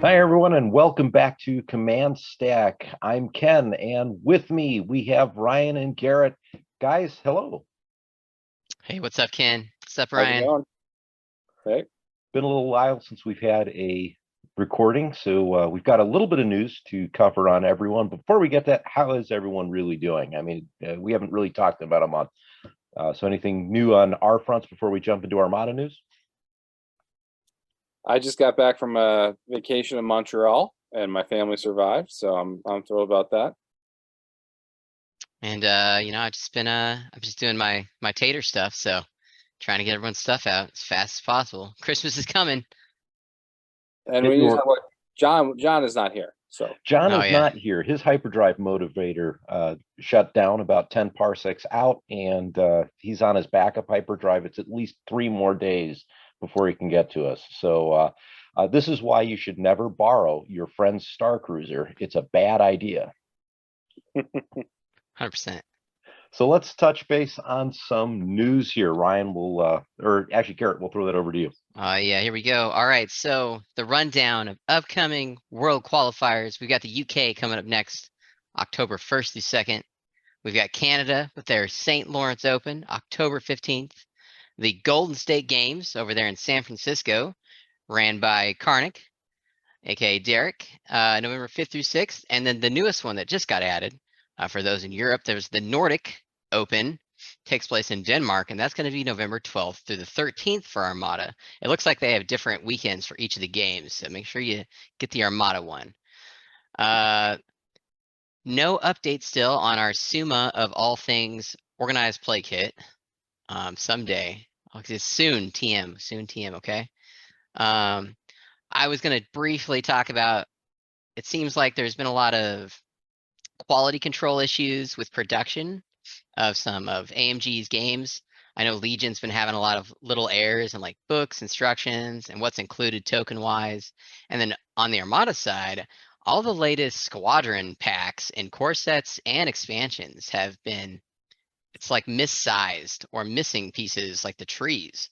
Hi, everyone, and welcome back to Command Stack. I'm Ken, and with me we have Ryan and Garrett. Guys, hello. Hey, what's up, Ken? What's up, How's it Ryan? going? Hey, Been a little while since we've had a recording, so we've got a little bit of news to cover on everyone. Before we get that, how is everyone really doing? I mean, we haven't really talked about a month. So anything new on our fronts before we jump into Armada news? I just got back from a vacation in Montreal, and my family survived, so I'm thrilled about that. And I've just been I'm just doing my tater stuff, so trying to get everyone's stuff out as fast as possible. Christmas is coming. And we need to talk about John. John is not here, so John Oh is yeah. not here. His hyperdrive motivator shut down about 10 parsecs out, and he's on his backup hyperdrive. It's at least 3 more days before he can get to us. So this is why you should never borrow your friend's Star Cruiser. It's a bad idea. 100%. So let's touch base on some news here. Ryan will, or actually Garrett, we'll throw that over to you. Yeah, here we go. All right, so the rundown of upcoming world qualifiers. We've got the UK coming up next, October 1st through 2nd. We've got Canada with their St. Lawrence Open, October 15th. The Golden State Games over there in San Francisco, ran by Karnik, aka Derek, November 5th through 6th. And then the newest one that just got added, for those in Europe, there's the Nordic Open, takes place in Denmark, and that's going to be November 12th through the 13th for Armada. It looks like they have different weekends for each of the games, so make sure you get the Armada one. No update still on our Summa of all things organized play kit. Someday, soon TM, okay? I was going to briefly talk about, it seems like there's been a lot of quality control issues with production of some of AMG's games. I know Legion's been having a lot of little errors in like books, instructions, and what's included token wise. And then on the Armada side, all the latest squadron packs and core sets and expansions have been, it's like missized or missing pieces like the trees,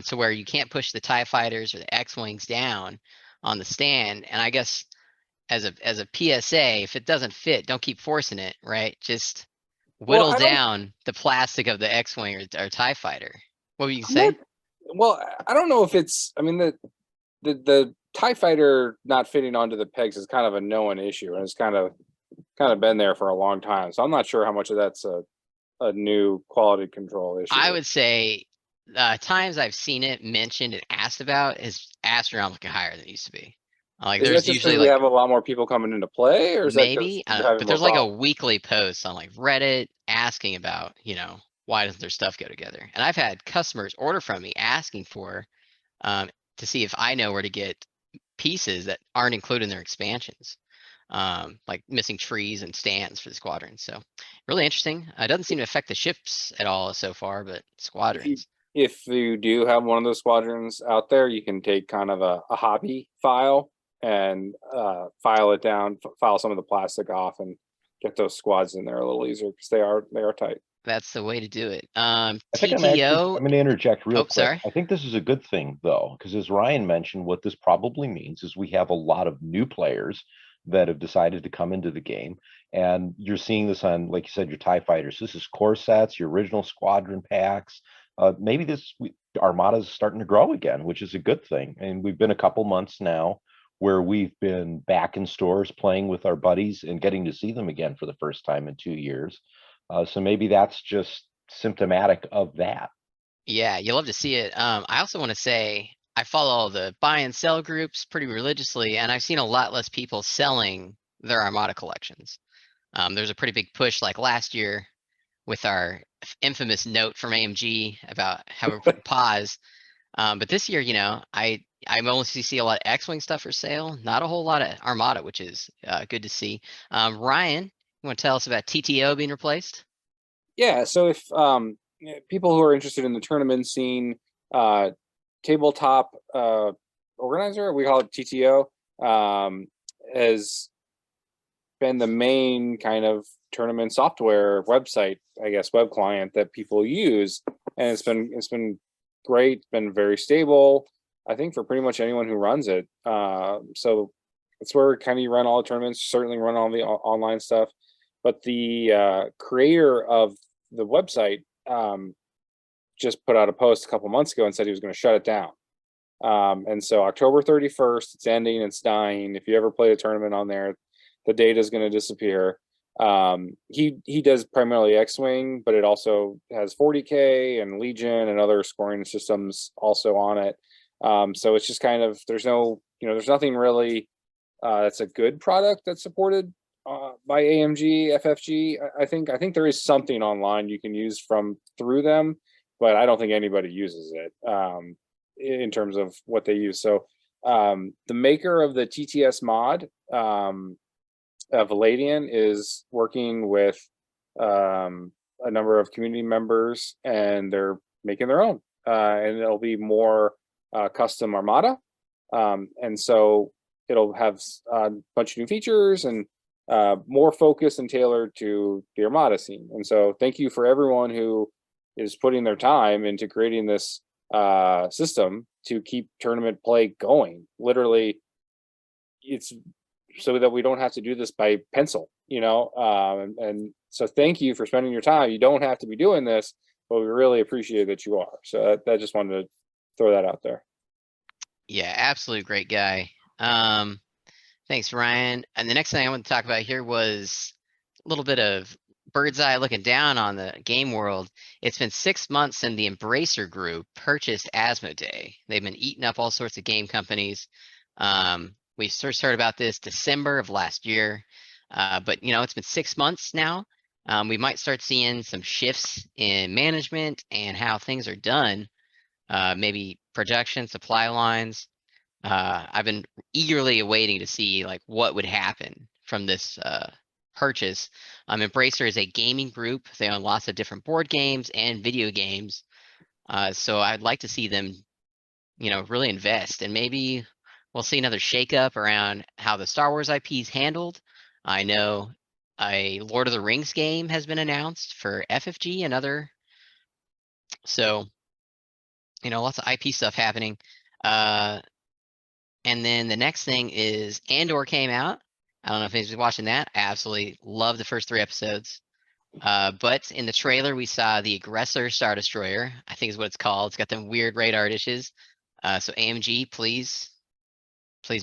to where you can't push the TIE fighters or the X-Wings down on the stand. And I guess as a PSA, if it doesn't fit, don't keep forcing it, right? Just well, whittle down the plastic of the X-Wing or TIE fighter. What were you I'm not, say? well, I don't know if it's. I mean, the TIE fighter not fitting onto the pegs is kind of a known issue, and it's kind of been there for a long time. So I'm not sure how much of that's a new quality control issue. I would say times I've seen it mentioned and asked about is astronomically higher than it used to be. Like Is that there's just usually because we like have a lot more people coming into play, or is that because maybe, you're having but more there's like a problems? weekly post on like Reddit asking about, why doesn't their stuff go together? And I've had customers order from me asking for, to see if I know where to get pieces that aren't included in their expansions, like missing trees and stands for the squadrons. So really interesting. It doesn't seem to affect the ships at all so far, but If you squadrons. if you do have one of those squadrons out there, you can take kind of a hobby file and file it down, file some of the plastic off, and get those squads in there a little easier because they are tight. That's the way to do it. I think I'm TTO. going to interject real Oh, quick. sorry. I think this is a good thing, though, because as Ryan mentioned, what this probably means is we have a lot of new players that have decided to come into the game. And you're seeing this on, like you said, your TIE fighters. This is core sets, your original squadron packs. Maybe Armada is starting to grow again, which is a good thing. And we've been a couple months now where we've been back in stores playing with our buddies and getting to see them again for the first time in 2 years. So maybe that's just symptomatic of that. Yeah, you love to see it. I also want to say I follow all the buy and sell groups pretty religiously, and I've seen a lot less people selling their Armada collections. There's a pretty big push like last year with our infamous note from AMG about how we're putting pause. But this year, I mostly see a lot of X-Wing stuff for sale, not a whole lot of Armada, which is good to see. Ryan, you want to tell us about TTO being replaced? Yeah. So if people who are interested in the tournament scene, tabletop organizer, we call it TTO, has been the main kind of tournament software website, I guess, web client that people use, and it's been great, been very stable, I think, for pretty much anyone who runs it. So it's where kind of you run all the tournaments, certainly run all the online stuff. But the creator of the website just put out a post a couple months ago and said he was going to shut it down. And so October 31st, it's ending, it's dying. If you ever play a tournament on there, the data is going to disappear. He does primarily X-Wing, but it also has 40K and Legion and other scoring systems also on it. So it's just kind of, there's nothing really that's a good product that's supported by AMG, FFG. I think there is something online you can use through them, but I don't think anybody uses it in terms of what they use. So the maker of the TTS mod, Valadian, is working with a number of community members, and they're making their own, and it'll be more custom Armada, and so it'll have a bunch of new features and more focused and tailored to the Armada scene. And so thank you for everyone who is putting their time into creating this system to keep tournament play going. Literally, it's so that we don't have to do this by pencil, and so thank you for spending your time. You don't have to be doing this, but we really appreciate that you are. So that just wanted to throw that out there. Yeah, absolute great guy. Thanks, Ryan. And the next thing I want to talk about here was a little bit of bird's eye looking down on the game world. It's been 6 months since the Embracer Group purchased Asmodee. They've been eating up all sorts of game companies. We first heard about this December of last year, but it's been 6 months now. We might start seeing some shifts in management and how things are done. Maybe production, supply lines. I've been eagerly awaiting to see like what would happen from this purchase. Embracer is a gaming group. They own lots of different board games and video games. So I'd like to see them, really invest, and maybe we'll see another shakeup around how the Star Wars IP is handled. I know a Lord of the Rings game has been announced for FFG and other. So, lots of IP stuff happening. And then the next thing is Andor came out. I don't know if anybody's watching that. I absolutely love the first 3 episodes. But in the trailer, we saw the Aggressor Star Destroyer, I think is what it's called. It's got them weird radar dishes. So AMG, please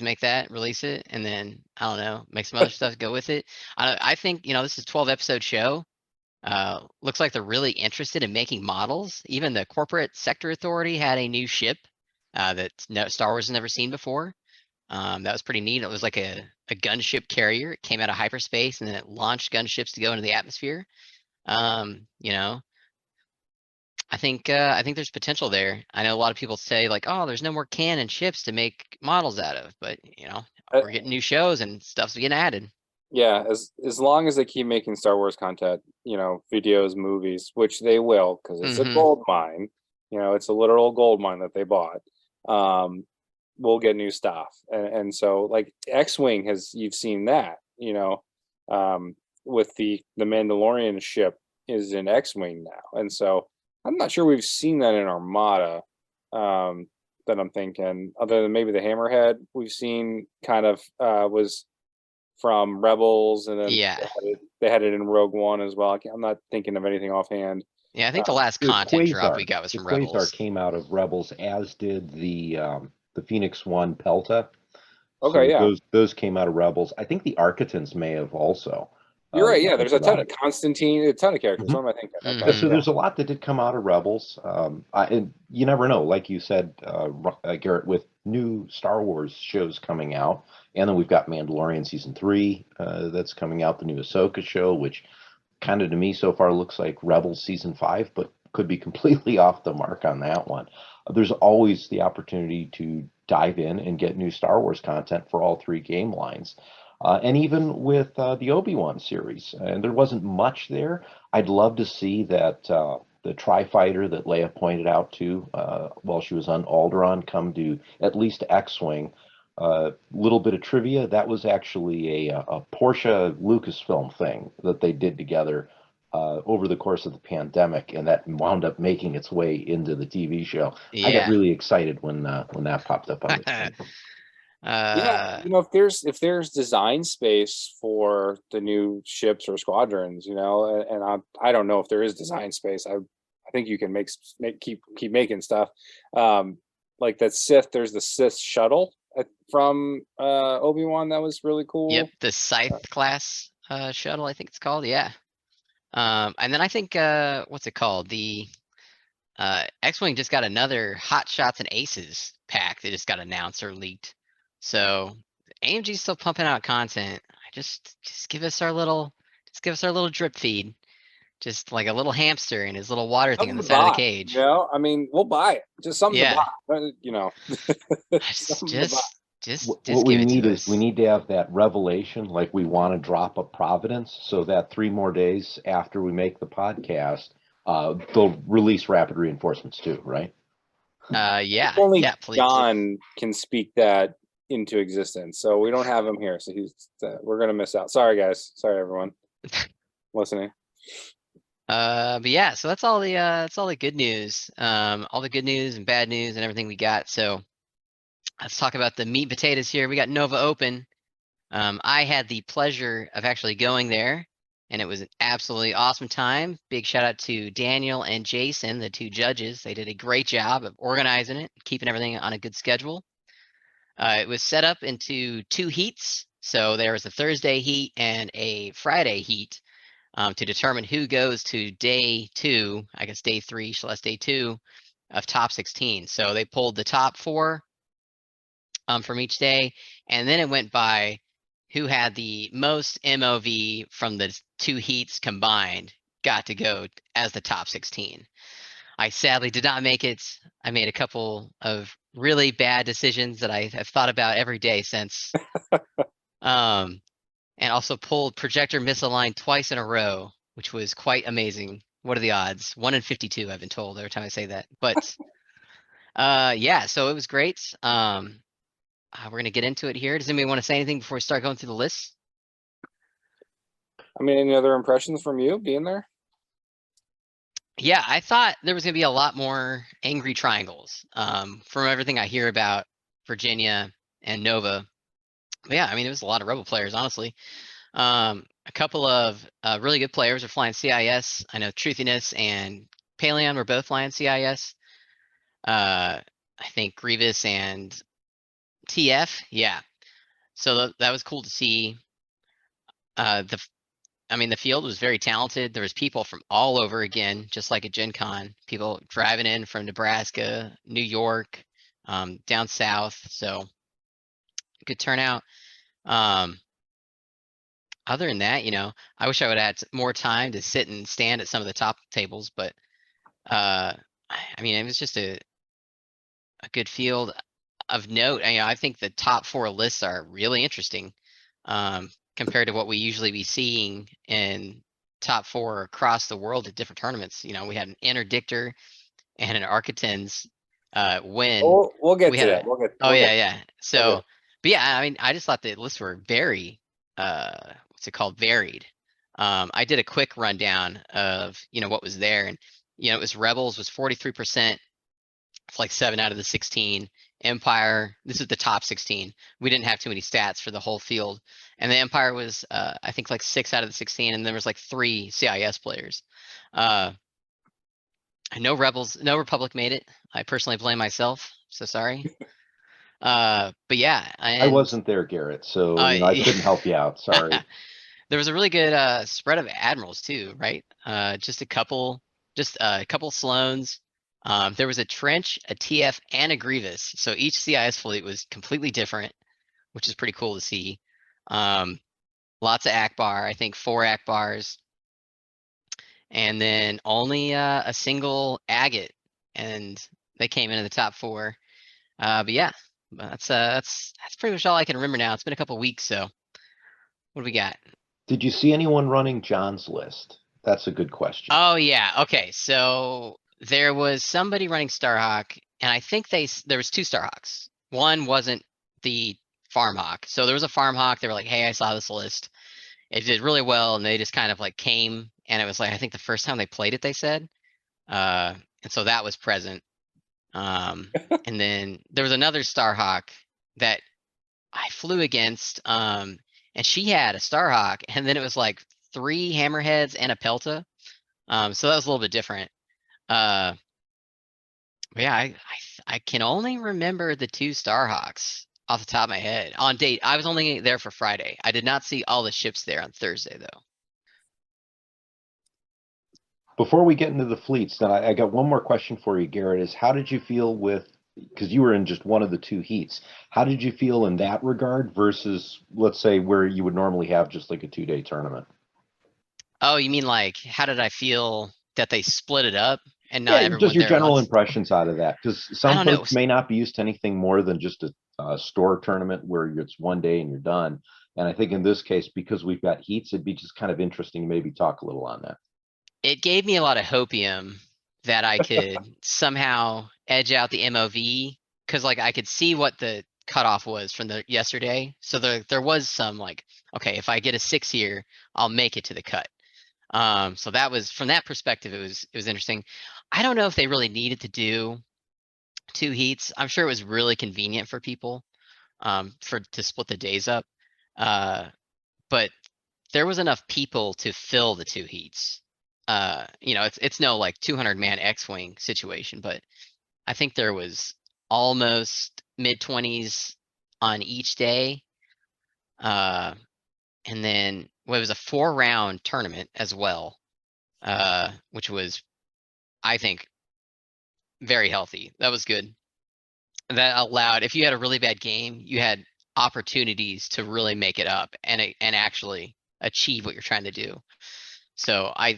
make that, release it, and then, I don't know, make some other stuff go with it. I think, this is a 12-episode show. Looks like they're really interested in making models. Even the Corporate Sector Authority had a new ship that Star Wars has never seen before. That was pretty neat. It was like a gunship carrier. It came out of hyperspace, and then it launched gunships to go into the atmosphere. I think there's potential there. I know a lot of people say like, oh, there's no more canon ships to make models out of, but we're getting new shows and stuff's getting added. Yeah, as long as they keep making Star Wars content, videos, movies, which they will, because it's a gold mine. It's a literal gold mine that they bought. We'll get new stuff, and so like X-Wing you've seen that, with the Mandalorian ship is in X-Wing now, and so I'm not sure we've seen that in Armada. That I'm thinking, other than maybe the Hammerhead, we've seen kind of was from Rebels, and then they had it in Rogue One as well. I'm not thinking of anything offhand. Yeah, I think the last content drop we got was from Rebels. Quasar came out of Rebels, as did the Phoenix One Pelta. Okay, so yeah. Those came out of Rebels. I think the Architans may have also. You're right. Yeah, there's a ton of Constantine, a ton of characters. What am I thinking? Okay, so there's a lot that did come out of Rebels. And you never know, like you said, Garrett, with new Star Wars shows coming out, and then we've got Mandalorian season 3 that's coming out, the new Ahsoka show, which kind of to me so far looks like Rebels season 5, but could be completely off the mark on that one. There's always the opportunity to dive in and get new Star Wars content for all 3 game lines. And even with the Obi-Wan series, and there wasn't much there. I'd love to see that the Tri-Fighter that Leia pointed out to while she was on Alderaan come to at least X-Wing. Little bit of trivia, that was actually a Porsche Lucasfilm thing that they did together over the course of the pandemic, and that wound up making its way into the TV show. Yeah. I got really excited when that popped up on the screen. Yeah, if there's design space for the new ships or squadrons, and I don't know if there is design space. I think you can keep making stuff. Like that Sith, there's the Sith shuttle from Obi-Wan that was really cool. Yep, the Scythe class shuttle, I think it's called. Yeah. And then I think what's it called? The X-Wing just got another Hot Shots and Aces pack that just got announced or leaked. So AMG's still pumping out content. Just give us our little drip feed. Just like a little hamster and his little water thing on the Something to side of the buy, cage. I mean, we'll buy it. Just something Yeah. to buy. Something to buy. Just What we give it need to is we us. need to have that revelation, like we want to drop a Providence, so that 3 more days after we make the podcast, they'll release rapid reinforcements too, right? Yeah, Only yeah, please. John can speak that into existence, so we don't have him here. So we're gonna miss out. Sorry, guys. Sorry, everyone listening. But yeah, so that's all the good news. All the good news and bad news and everything we got. So let's talk about the meat and potatoes here. We got Nova Open. I had the pleasure of actually going there, and it was an absolutely awesome time. Big shout out to Daniel and Jason, the 2 judges. They did a great job of organizing it, keeping everything on a good schedule. It was set up into 2 heats. So there was a Thursday heat and a Friday heat to determine who goes to day 2, I guess day 3 / day 2 of top 16. So they pulled the top 4 from each day, and then it went by who had the most MOV from the 2 heats combined got to go as the top 16. I sadly did not make it. I made a couple of really bad decisions that I have thought about every day since. And also pulled projector misaligned twice in a row, which was quite amazing. What are the odds? 1 in 52, I've been told every time I say that. But yeah, so it was great. We're gonna get into it here. Does anybody want to say anything before we start going through the list? I mean, any other impressions from you being there? Yeah, I thought there was gonna be a lot more angry triangles. From everything I hear about Virginia and Nova. But yeah, I mean, it was a lot of Rebel players, honestly. A couple of really good players are flying CIS. I know Truthiness and Paleon were both flying CIS. I think Grievous and TF, yeah. So that was cool to see. The field was very talented. There was people from all over again, just like at Gen Con. People driving in from Nebraska, New York, down south. So good turnout. Other than that, I wish I would have had more time to sit and stand at some of the top tables, but I mean, it was just a good field of note. I think the top 4 lists are really interesting compared to what we usually be seeing in top 4 across the world at different tournaments. We had an Interdictor and an Architens win. We'll get to that. Yeah. So, but yeah, I mean, I just thought the lists were very what's it called, varied. I did a quick rundown of what was there, and it was Rebels was 43%. It's like 7 out of the 16. Empire, this is the top 16. We didn't have too many stats for the whole field, and the Empire was I think like 6 out of the 16, and there was like 3 CIS players. No Rebels, no Republic made it. I personally blame myself, so sorry. But yeah, I wasn't there, Garrett, so I couldn't help you out. Sorry. There was a really good spread of admirals too, right? Just a couple Sloans. There was a Trench, a TF, and a Grievous. So each CIS fleet was completely different, which is pretty cool to see. Lots of Akbar, I think 4 Akbars. And then only a single Agate, and they came into the top 4. But yeah, that's pretty much all I can remember now. It's been a couple weeks, so what do we got? Did you see anyone running John's list? That's a good question. Oh yeah, okay. So there was somebody running Starhawk, and I think there was 2 Starhawks. One wasn't the Farmhawk. So there was a Farmhawk. They were like, "Hey, I saw this list. It did really well," and they just kind of like came, and it was like I think the first time they played it, they said. And so that was present. And then there was another Starhawk that I flew against, and she had a Starhawk, and then it was like 3 Hammerheads and a Pelta. So that was a little bit different. But yeah, I can only remember the 2 Starhawks off the top of my head on date. I was only there for Friday. I did not see all the ships there on Thursday though. Before we get into the fleets, then I got one more question for you, Garrett, is how did you feel with, because you were in just one of the 2 heats, how did you feel in that regard versus, let's say, where you would normally have just like a 2-day tournament? Oh, you mean like, how did I feel that they split it up and not Yeah, just everyone your there at general once? impressions out of that, because I some don't know. folks may not be used to anything more than just a store tournament where it's one day and you're done. And I think in this case, because we've got heats, it'd be just kind of interesting to maybe talk a little on that. It gave me a lot of hopium that I could somehow edge out the MOV, because like I could see what the cutoff was from the yesterday. So there was some like, okay, if I get a 6 here, I'll make it to the cut. So that was, from that perspective, it was interesting. I don't know if they really needed to do 2 heats. I'm sure it was really convenient for people, to split the days up. But there was enough people to fill the 2 heats. You know, it's no like 200-man X-Wing situation, but I think there was almost mid-20s on each day. And then, well, it was a 4-round tournament as well, which was, I think, very healthy. That was good. That allowed, if you had a really bad game, you had opportunities to really make it up and actually achieve what you're trying to do. So I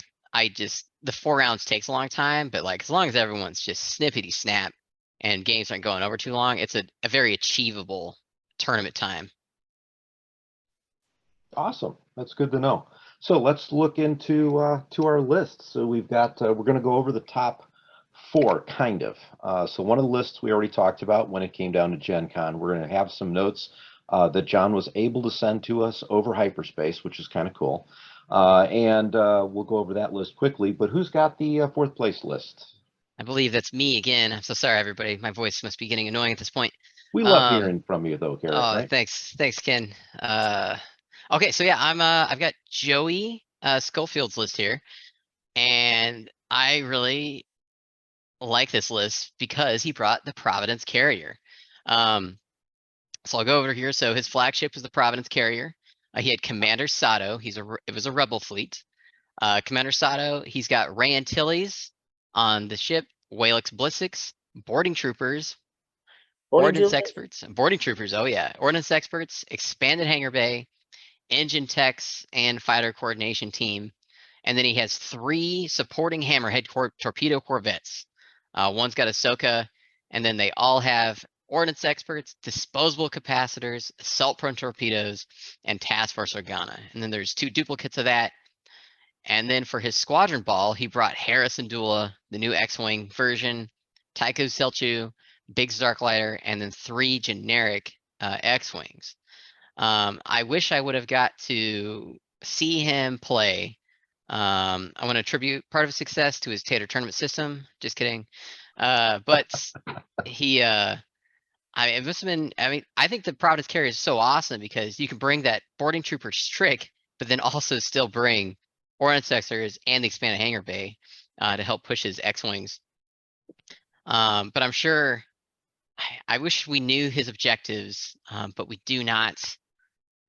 just, the 4 rounds takes a long time, but like as long as everyone's just snippety snap and games aren't going over too long, it's a very achievable tournament time. Awesome. That's good to know. So let's look into to our list. So we've got we're going to go over the top 4 kind of. So one of the lists we already talked about when it came down to Gen Con. We're going to have some notes that John was able to send to us over hyperspace, which is kind of cool. And we'll go over that list quickly. But who's got the 4th place list? I believe that's me again. I'm so sorry, everybody. My voice must be getting annoying at this point. We love hearing from you though, Garrett, Oh, right? thanks, Ken. Okay, so yeah, I've got Joey Schofield's list here, and I really like this list because he brought the Providence Carrier. So I'll go over here. So his flagship was the Providence Carrier. He had Commander Sato. It was a rebel fleet. Commander Sato. He's got Ray Antilles on the ship. Walix Blissix, boarding troopers, ordnance experts, boarding troopers. Oh yeah, ordnance experts, expanded hangar bay, engine techs, and fighter coordination team. And then he has 3 supporting Hammerhead torpedo corvettes. One's got Ahsoka, and then they all have ordnance experts, disposable capacitors, assault-prone torpedoes, and task force Organa. And then there's 2 duplicates of that. And then for his squadron ball, he brought Harrison Dula, the new X-Wing version, Tycho Selchu, Biggs Darklighter, and then 3 generic X-Wings. I wish I would have got to see him play. I want to attribute part of his success to his Tater tournament system. Just kidding. But he, I mean, it must have been, I mean, I think the Providence Carrier is so awesome because you can bring that boarding trooper trick, but then also still bring Ordnance Exers and the expanded hangar bay to help push his X-Wings. But I'm sure, I wish we knew his objectives, but we do not,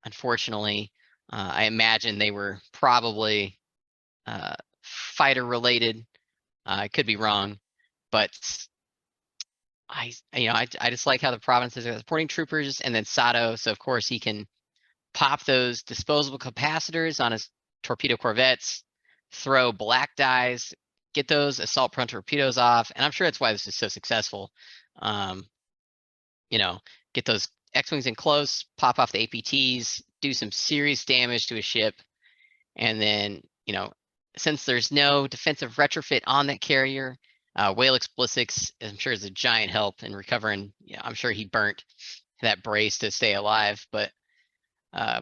unfortunately. I imagine they were probably fighter related. I could be wrong, but I just like how the provinces are supporting troopers and then Sato. So of course he can pop those disposable capacitors on his torpedo corvettes, throw black dies, get those assault prone torpedoes off. And I'm sure that's why this is so successful. You know, get those X-Wings in close, pop off the APTs, do some serious damage to a ship. And then, since there's no defensive retrofit on that carrier, Walix Blissix, I'm sure, is a giant help in recovering. I'm sure he burnt that brace to stay alive, but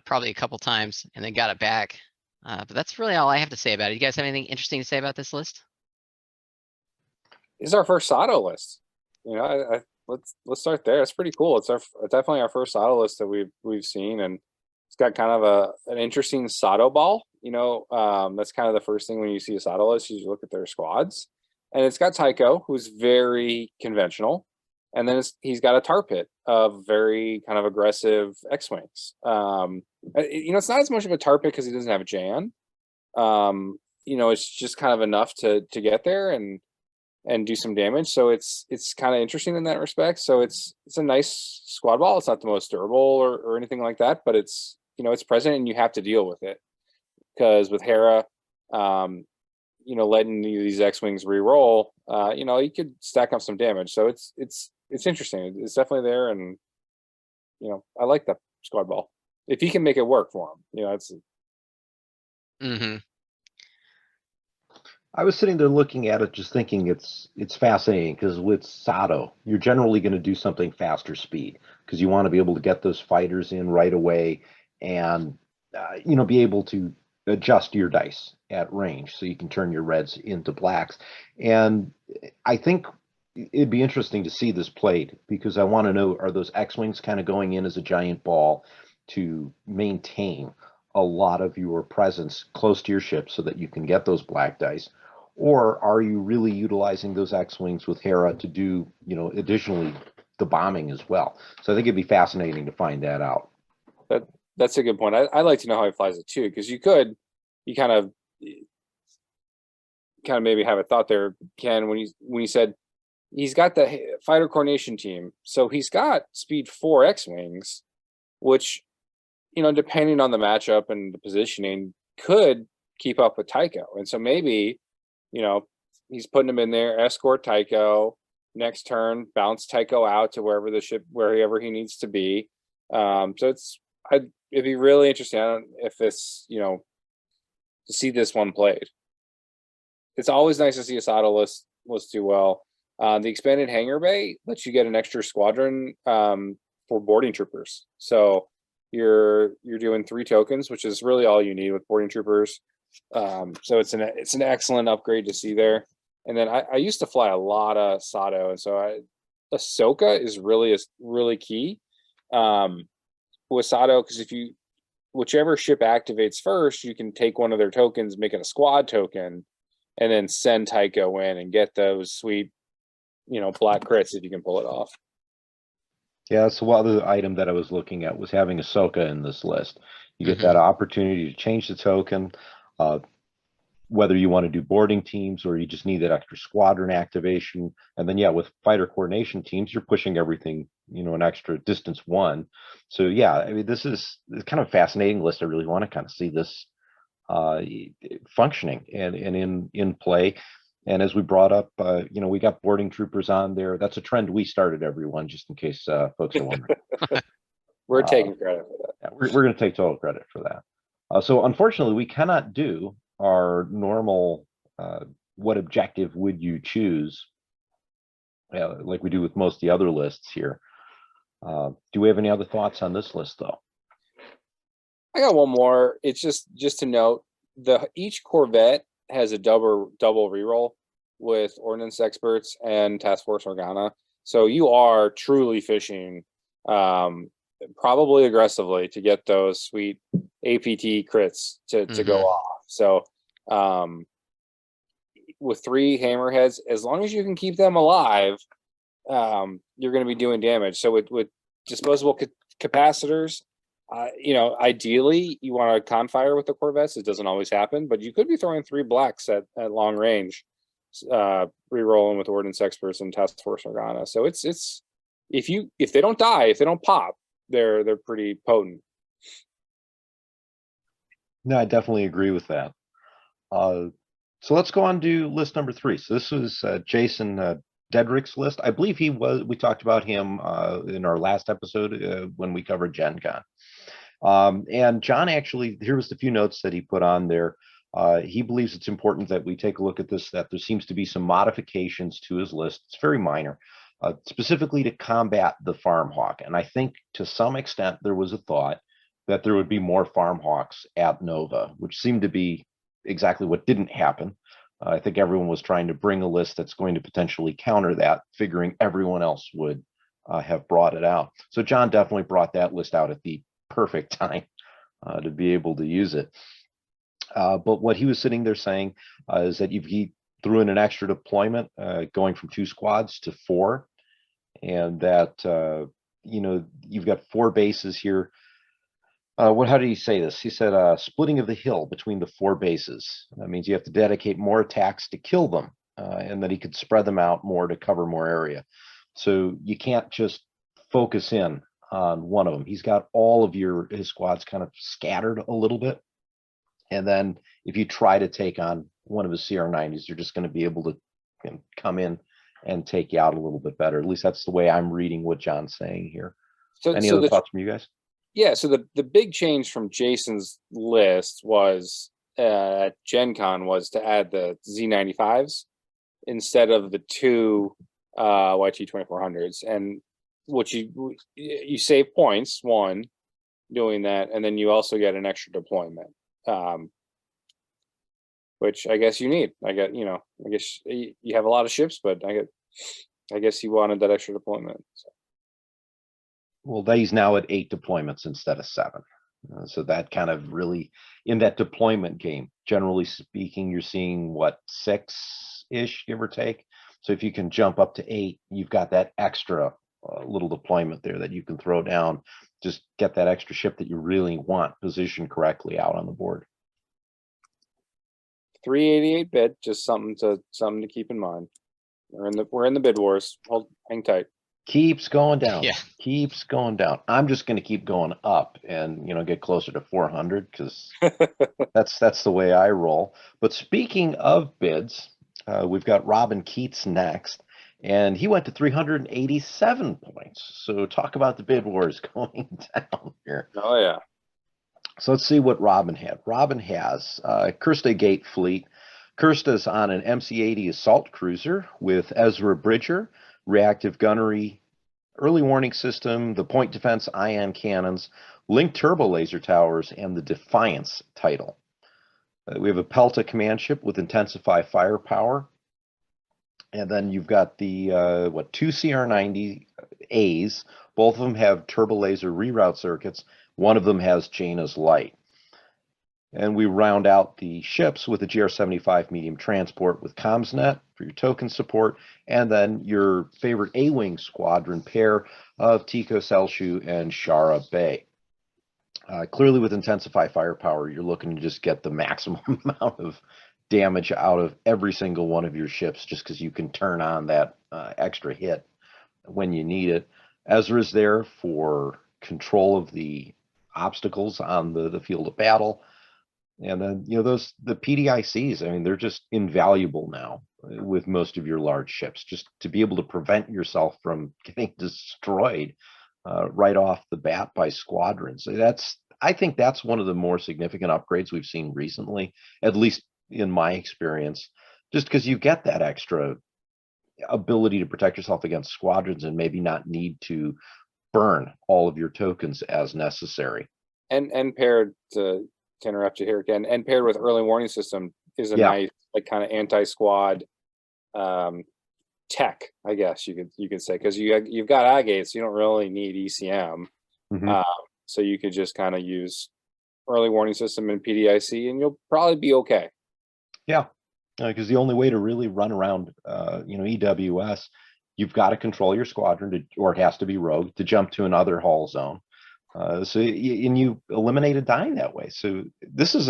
probably a couple times and then got it back. But that's really all I have to say about it. You guys have anything interesting to say about this list? This is our first Sato list. let's start there. It's pretty cool. It's definitely our first auto list that we've seen, and it's got kind of an interesting Sato ball. That's kind of the first thing when you see a Sato list, you look at their squads, and it's got Tycho, who's very conventional, and then he's got a tar pit of very kind of aggressive X-wings. It's not as much of a tar pit because he doesn't have a Jan. It's just kind of enough to get there and do some damage. So it's kind of interesting in that respect. So it's a nice squad ball. It's not the most durable or anything like that, but it's present and you have to deal with it. Because with Hera, letting these X-wings re-roll, you could stack up some damage. So it's interesting. It's definitely there, and I like the squad ball. If he can make it work for him, it's. Mm-hmm. I was sitting there looking at it, just thinking it's fascinating because with Sato, you're generally going to do something faster speed because you want to be able to get those fighters in right away and be able to adjust your dice at range so you can turn your reds into blacks. And I think it'd be interesting to see this played because I want to know, are those X-wings kind of going in as a giant ball to maintain a lot of your presence close to your ship so that you can get those black dice? Or are you really utilizing those X-wings with Hera to do, additionally the bombing as well? So I think it'd be fascinating to find that out. That's a good point. I like to know how he flies it too, because you kind of maybe have a thought there, Ken, when you said he's got the fighter coordination team, so he's got speed 4 X-wings, which depending on the matchup and the positioning, could keep up with Tycho. And so maybe, he's putting him in there, escort Tycho, next turn, bounce Tycho out to wherever he needs to be. So it'd be really interesting. I don't know if this, to see this one played. It's always nice to see a Sato list do well. The expanded hangar bay lets you get an extra squadron for boarding troopers. So you're doing 3 tokens, which is really all you need with boarding troopers. So it's an excellent upgrade to see there. And then I used to fly a lot of Sato, and so Ahsoka is really key with Sato, because whichever ship activates first, you can take one of their tokens, make it a squad token, and then send Tycho in and get those sweet, black crits if you can pull it off. Yeah, that's one other item that I was looking at was having Ahsoka in this list. You get that opportunity to change the token, whether you want to do boarding teams or you just need that extra squadron activation. And then, with fighter coordination teams, you're pushing everything, an extra distance 1. So, this is kind of a fascinating list. I really want to kind of see this functioning and in play. And as we brought up, we got boarding troopers on there. That's a trend we started, everyone, just in case folks are wondering. We're taking credit for that. Yeah, we're going to take total credit for that. So unfortunately, we cannot do our normal, what objective would you choose, like we do with most of the other lists here. Do we have any other thoughts on this list, though? I got one more. It's just to note, each Corvette has a double reroll with Ordnance Experts and Task Force Organa. So you are truly fishing, probably aggressively, to get those sweet APT crits to go off. So with 3 hammerheads, as long as you can keep them alive, you're going to be doing damage. So with disposable capacitors, ideally you want to confire with the Corvettes. It doesn't always happen, but you could be throwing 3 blacks at long range, re-rolling with Ordnance Experts and Task Force Organa. So it's if they don't die, if they don't pop, they're pretty potent. No, I definitely agree with that. So let's go on to list number 3. So this was Jason Dedrick's list. I believe we talked about him in our last episode when we covered Gen Con. And John, actually, here was the few notes that he put on there. He believes it's important that we take a look at this, that there seems to be some modifications to his list. It's very minor, specifically to combat the Farm Hawk. And I think to some extent there was a thought that there would be more Farm Hawks at Nova, which seemed to be exactly what didn't happen. I think everyone was trying to bring a list that's going to potentially counter that, figuring everyone else would have brought it out. So John definitely brought that list out at the perfect time to be able to use it. But what he was sitting there saying is that he threw in an extra deployment, going from 2 squads to 4, and that you've got 4 bases here. How did he say this? He said splitting of the hill between the 4 bases. That means you have to dedicate more attacks to kill them, and that he could spread them out more to cover more area. So you can't just focus in on one of them. He's got all of his squads kind of scattered a little bit. And then if you try to take on one of his CR90s, you're just going to be able to come in and take you out a little bit better. At least that's the way I'm reading what John's saying here. Any other thoughts from you guys? Yeah, so the big change from Jason's list was at Gen Con was to add the Z95s instead of the 2 YT2400s. And what you save points, one, doing that, and then you also get an extra deployment. Which I guess you need. I guess you have a lot of ships, but I guess he wanted that extra deployment. So. Well, he's now at 8 deployments instead of 7. So that kind of really, in that deployment game, generally speaking, you're seeing what, 6-ish, give or take. So if you can jump up to 8, you've got that extra little deployment there that you can throw down. Just get that extra ship that you really want positioned correctly out on the board. 388 bid, just something to keep in mind. We're in the bid wars. Hang tight. Keeps going down. Yeah. Keeps going down. I'm just going to keep going up and get closer to 400 because that's the way I roll. But speaking of bids, we've got Robin Keats next, and he went to 387 points. So talk about the bid wars going down here. Oh yeah. So let's see what Robin had. Robin has Kirsta Gate Fleet. Kirsta's on an MC-80 assault cruiser with Ezra Bridger, reactive gunnery, early warning system, the point defense ion cannons, linked turbo laser towers, and the Defiance title. We have a Pelta command ship with intensify firepower. And then you've got the 2 CR90As. Both of them have turbo laser reroute circuits. One of them has Jaina's light. And we round out the ships with a GR75 medium transport with CommsNet for your token support, and then your favorite A-Wing squadron pair of Tico Selshu and Shara Bay. Clearly with Intensify Firepower, you're looking to just get the maximum amount of damage out of every single one of your ships just because you can turn on that extra hit when you need it. Ezra's there for control of the obstacles on the field of battle. And then, the PDICs, I mean, they're just invaluable now with most of your large ships, just to be able to prevent yourself from getting destroyed right off the bat by squadrons. I think that's one of the more significant upgrades we've seen recently, at least in my experience, just because you get that extra ability to protect yourself against squadrons and maybe not need to burn all of your tokens as necessary. And paired to interrupt you here again, and paired with early warning system is a nice kind of anti-squad tech, I guess you could say, because you've got agates, you don't really need ECM. So you could just kind of use early warning system and PDIC and you'll probably be okay. Yeah, because the only way to really run around EWS, you've got to control your squadron or it has to be rogue to jump to another hull zone. And you eliminate a dying that way. So this is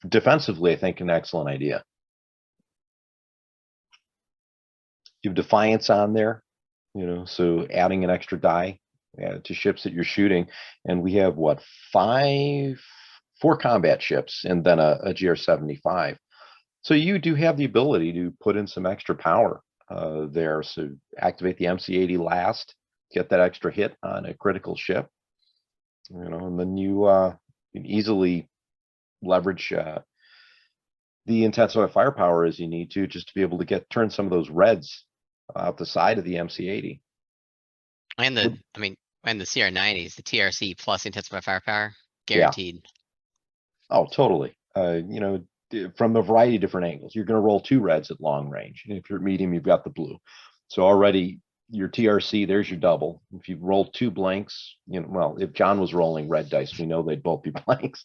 defensively, I think, an excellent idea. You have Defiance on there, so adding an extra die to ships that you're shooting. And we have 4 combat ships and then a GR75. So you do have the ability to put in some extra power there. So activate the MC-80 last, get that extra hit on a critical ship. And then you can easily leverage the intensify firepower as you need to, just to be able to turn some of those reds out the side of the MC-80. And the CR90s, the TRC plus intensify firepower, guaranteed. Yeah. Oh, totally. From a variety of different angles, you're going to roll 2 reds at long range. If you're medium, you've got the blue. So already your TRC, there's your double. If you roll 2 blanks, well, if John was rolling red dice, we know they'd both be blanks.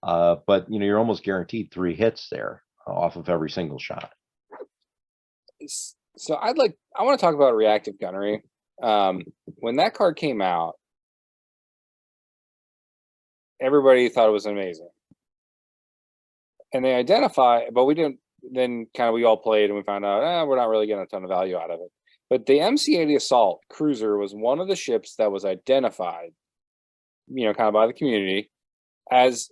But you're almost guaranteed 3 hits there off of every single shot. So I want to talk about Reactive Gunnery. When that card came out, everybody thought it was amazing. And they but we didn't, then kind of we all played and we found out, we're not really getting a ton of value out of it. But the MC-80 Assault Cruiser was one of the ships that was identified, kind of by the community as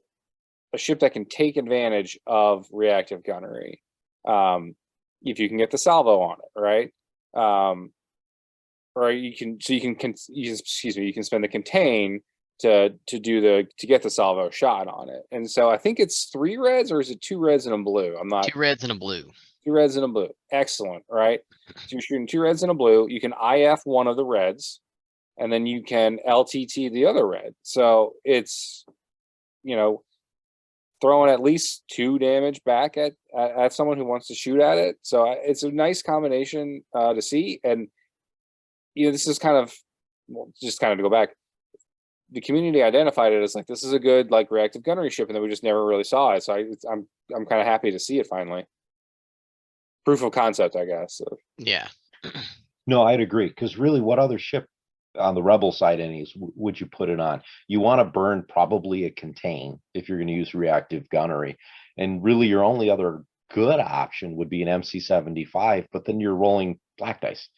a ship that can take advantage of Reactive Gunnery. If you can get the salvo on it, right? Or you can spend the contain to get the salvo shot on it. And so I think it's 3 reds, or is it 2 reds and a blue? I'm not. 2 reds and a blue. 2 reds and a blue. Excellent, right? So you're shooting 2 reds and a blue. You can IF one of the reds, and then you can LTT the other red. So it's, throwing at least 2 damage back at someone who wants to shoot at it. So it's a nice combination to see. And this is kind of to go back. The community identified it as like, this is a good reactive gunnery ship, and then we just never really saw it. So I'm kind of happy to see it finally. Proof of concept, I guess. So. Yeah. No, I'd agree, because really, what other ship on the rebel side anyways would you put it on? You want to burn probably a contain if you're going to use reactive gunnery, and really your only other good option would be an MC-75, but then you're rolling flak dice,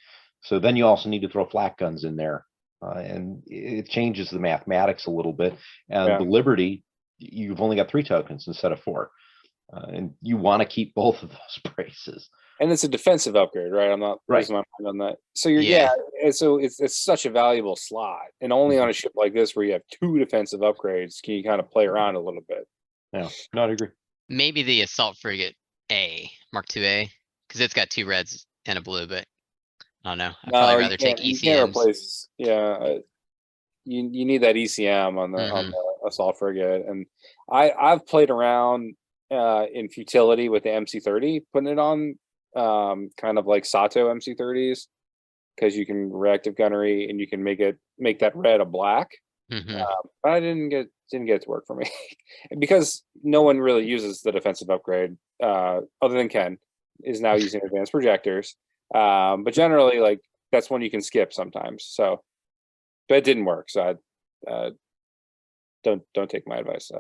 so then you also need to throw flak guns in there, and it changes the mathematics a little bit. And the Liberty, you've only got 3 tokens instead of 4, and you want to keep both of those braces. And it's a defensive upgrade, right? I'm not losing my mind on that. So so it's such a valuable slot, and only on a ship like this where you have 2 defensive upgrades can you kind of play around a little bit. Yeah, no, I agree. Maybe the Assault Frigate Mark II, because it's got 2 reds and a blue, but I don't know. I'd probably rather take ECMs. You can't replace, you need that ECM on the Assault Frigate. And I've played around in futility with the MC-30, putting it on kind of like Sato MC-30s, because you can reactive gunnery and you can make that red a black. But I didn't get it to work for me because no one really uses the defensive upgrade other than Ken is now using advanced projectors. But generally, that's one you can skip sometimes. So, but it didn't work. So I don't take my advice.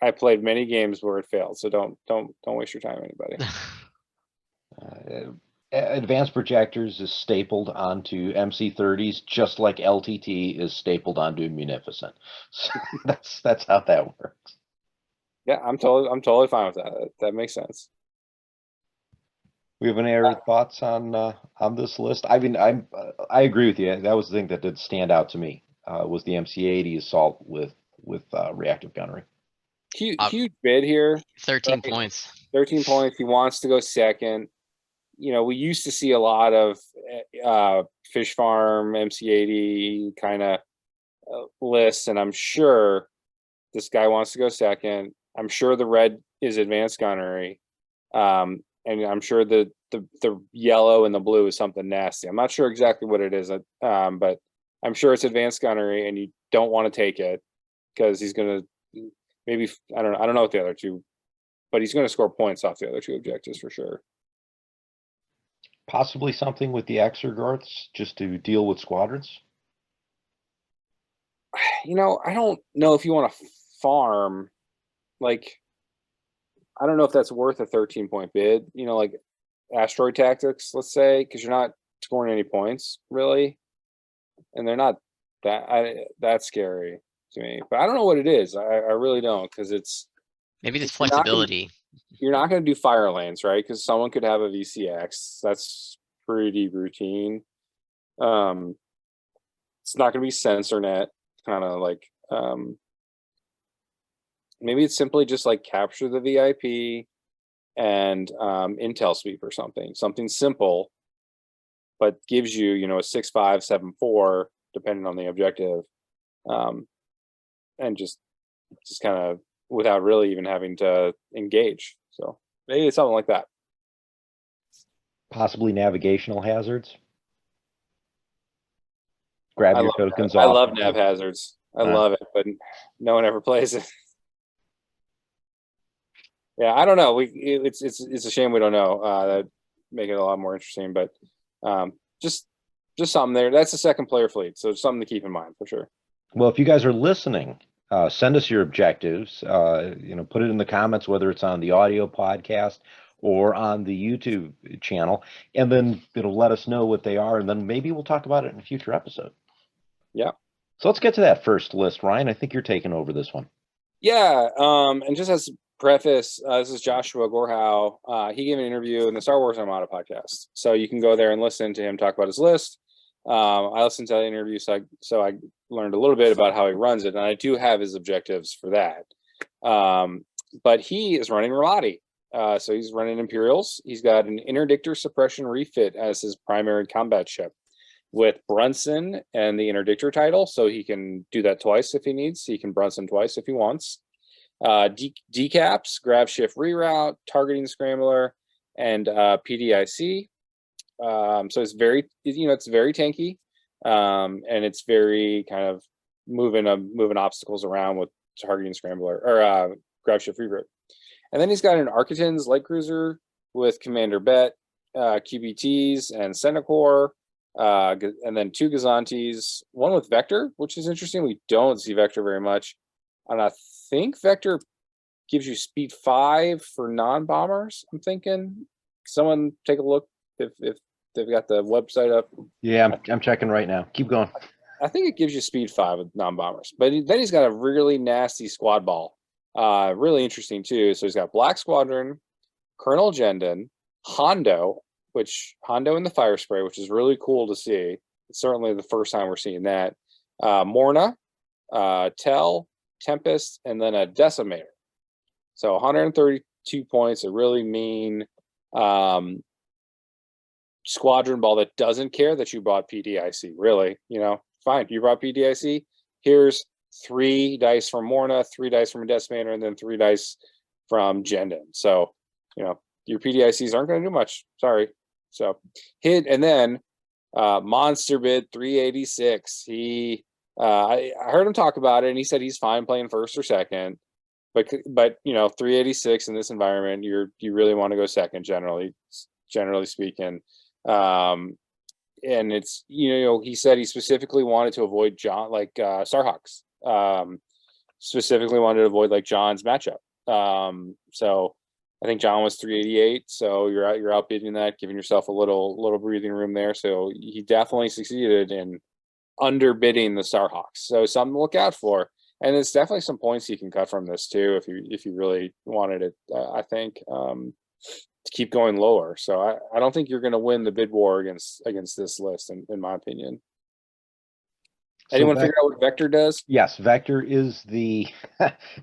I played many games where it failed. So don't waste your time, anybody. Advanced projectors is stapled onto MC-30s, just like LTT is stapled onto Munificent. So that's how that works. Yeah, I'm totally fine with that. That makes sense. We have any other thoughts on this list? I mean, I agree with you. That was the thing that did stand out to me, was the MC-80 Assault with reactive gunnery. Huge bid here. 13 points. 13 points. He wants to go second. We used to see a lot of Fish Farm MC-80 kind of lists, and I'm sure this guy wants to go second. I'm sure the red is advanced gunnery, and I'm sure the yellow and the blue is something nasty. I'm not sure exactly what it is, but I'm sure it's advanced gunnery, and you don't want to take it because he's going to maybe, I don't know what the other 2, but he's going to score points off the other 2 objectives for sure. Possibly something with the Exergarths just to deal with squadrons. I don't know if you want to farm, I don't know if that's worth a 13-point bid, like asteroid tactics, let's say, because you're not scoring any points really, and they're not that scary to me. But I don't know what it is. I really don't, because it's maybe just flexibility. You're not going to do fire lanes, right? Because someone could have a VCX. That's pretty routine. It's not going to be sensor net, kind of maybe it's simply just capture the VIP and intel sweep or something simple, but gives you, a 6-5, 7-4, depending on the objective, and just kind of without really even having to engage. So maybe it's something like that. Possibly navigational hazards. grab I your love tokens I off. love nav hazards. I Huh? love it, but no one ever plays it. Yeah, I don't know. It's a shame we don't know. That make it a lot more interesting, but um, just something there. That's a second player fleet, so it's something to keep in mind for sure. Well, if you guys are listening, send us your objectives. Put it in the comments, whether it's on the audio podcast or on the YouTube channel, and then it'll let us know what they are, and then maybe we'll talk about it in a future episode. Yeah. So let's get to that first list, Ryan. I think you're taking over this one. Yeah, and just as a preface, this is Joshua Gorham. He gave an interview in the Star Wars Armada podcast, so you can go there and listen to him talk about his list. I listened to that interview, so I learned a little bit about how he runs it, and I do have his objectives for that. But he is running Relati, so he's running Imperials. He's got an interdictor suppression refit as his primary combat ship, with Brunson and the interdictor title, so he can do that twice if he needs. He can Brunson twice if he wants. Decaps, grab shift reroute, targeting scrambler, and PDIC. So it's very, it's very tanky, and it's very kind of moving obstacles around with targeting scrambler or grab shift reroute. And then he's got an Architans light cruiser with Commander Bet, QBTs, and Senecor. And then 2 Gazantes, one with Vector, which is interesting. We don't see Vector very much. And I think Vector gives you speed 5 for non-bombers. I'm thinking someone take a look if they've got the website up. Yeah, I'm checking right now. Keep going. I think it gives you speed 5 with non-bombers. But then he's got a really nasty squad ball. Really interesting too. So he's got Black Squadron, Colonel Jendon, Hondo in the fire spray, which is really cool to see. It's certainly the first time we're seeing that. Morna, Tell, Tempest, and then a Decimator. So 132 points, a really mean squadron ball that doesn't care that you bought PDIC. Really, fine. You brought PDIC. Here's 3 dice from Morna, 3 dice from a Decimator, and then 3 dice from Jendon. So, your PDICs aren't going to do much. Sorry. So hit, and then monster bid 386. He I heard him talk about it, and he said he's fine playing first or second, but 386 in this environment, you really want to go second generally speaking. And it's he said he specifically wanted to avoid John, like Starhawks, specifically wanted to avoid like John's matchup. So I think John was 388, so you're outbidding that, giving yourself a little breathing room there. So he definitely succeeded in underbidding the Starhawks. So something to look out for, and there's definitely some points you can cut from this too if you really wanted it. I think to keep going lower. So I don't think you're going to win the bid war against this list, in my opinion. Anyone figure out what Vector does? Yes, Vector is it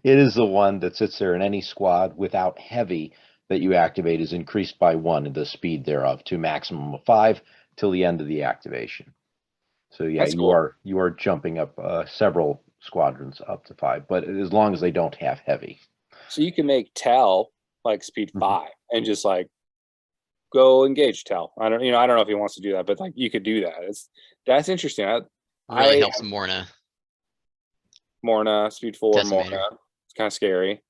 is the one that sits there in any squad without heavy that you activate is increased by 1 in the speed thereof to a maximum of 5 till the end of the activation. So yeah, That's cool. you are jumping up several squadrons up to 5, but as long as they don't have heavy. So you can make Tell like speed 5 and just like go engage Tell. I don't know if he wants to do that, but like you could do that. That's interesting. Really helps Morna, speed 4, Decimator. Morna. It's kind of scary.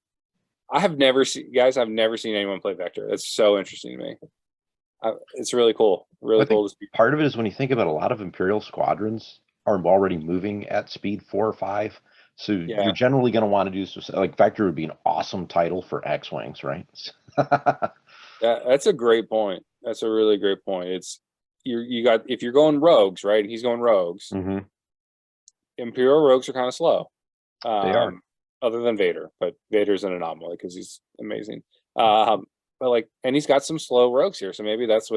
I've never seen anyone play Vector. That's so interesting to me. It's really cool. Really cool to see. Part of it is when you think about a lot of Imperial squadrons are already moving at speed 4 or 5. So you're generally going to want to do like Vector would be an awesome title for X-Wings, right? That's a great point. That's a really great point. It's if you're going rogues, right? He's going rogues. Imperial rogues are kind of slow. They are. Other than Vader, but Vader's an anomaly because he's amazing. But and he's got some slow rogues here, so maybe that's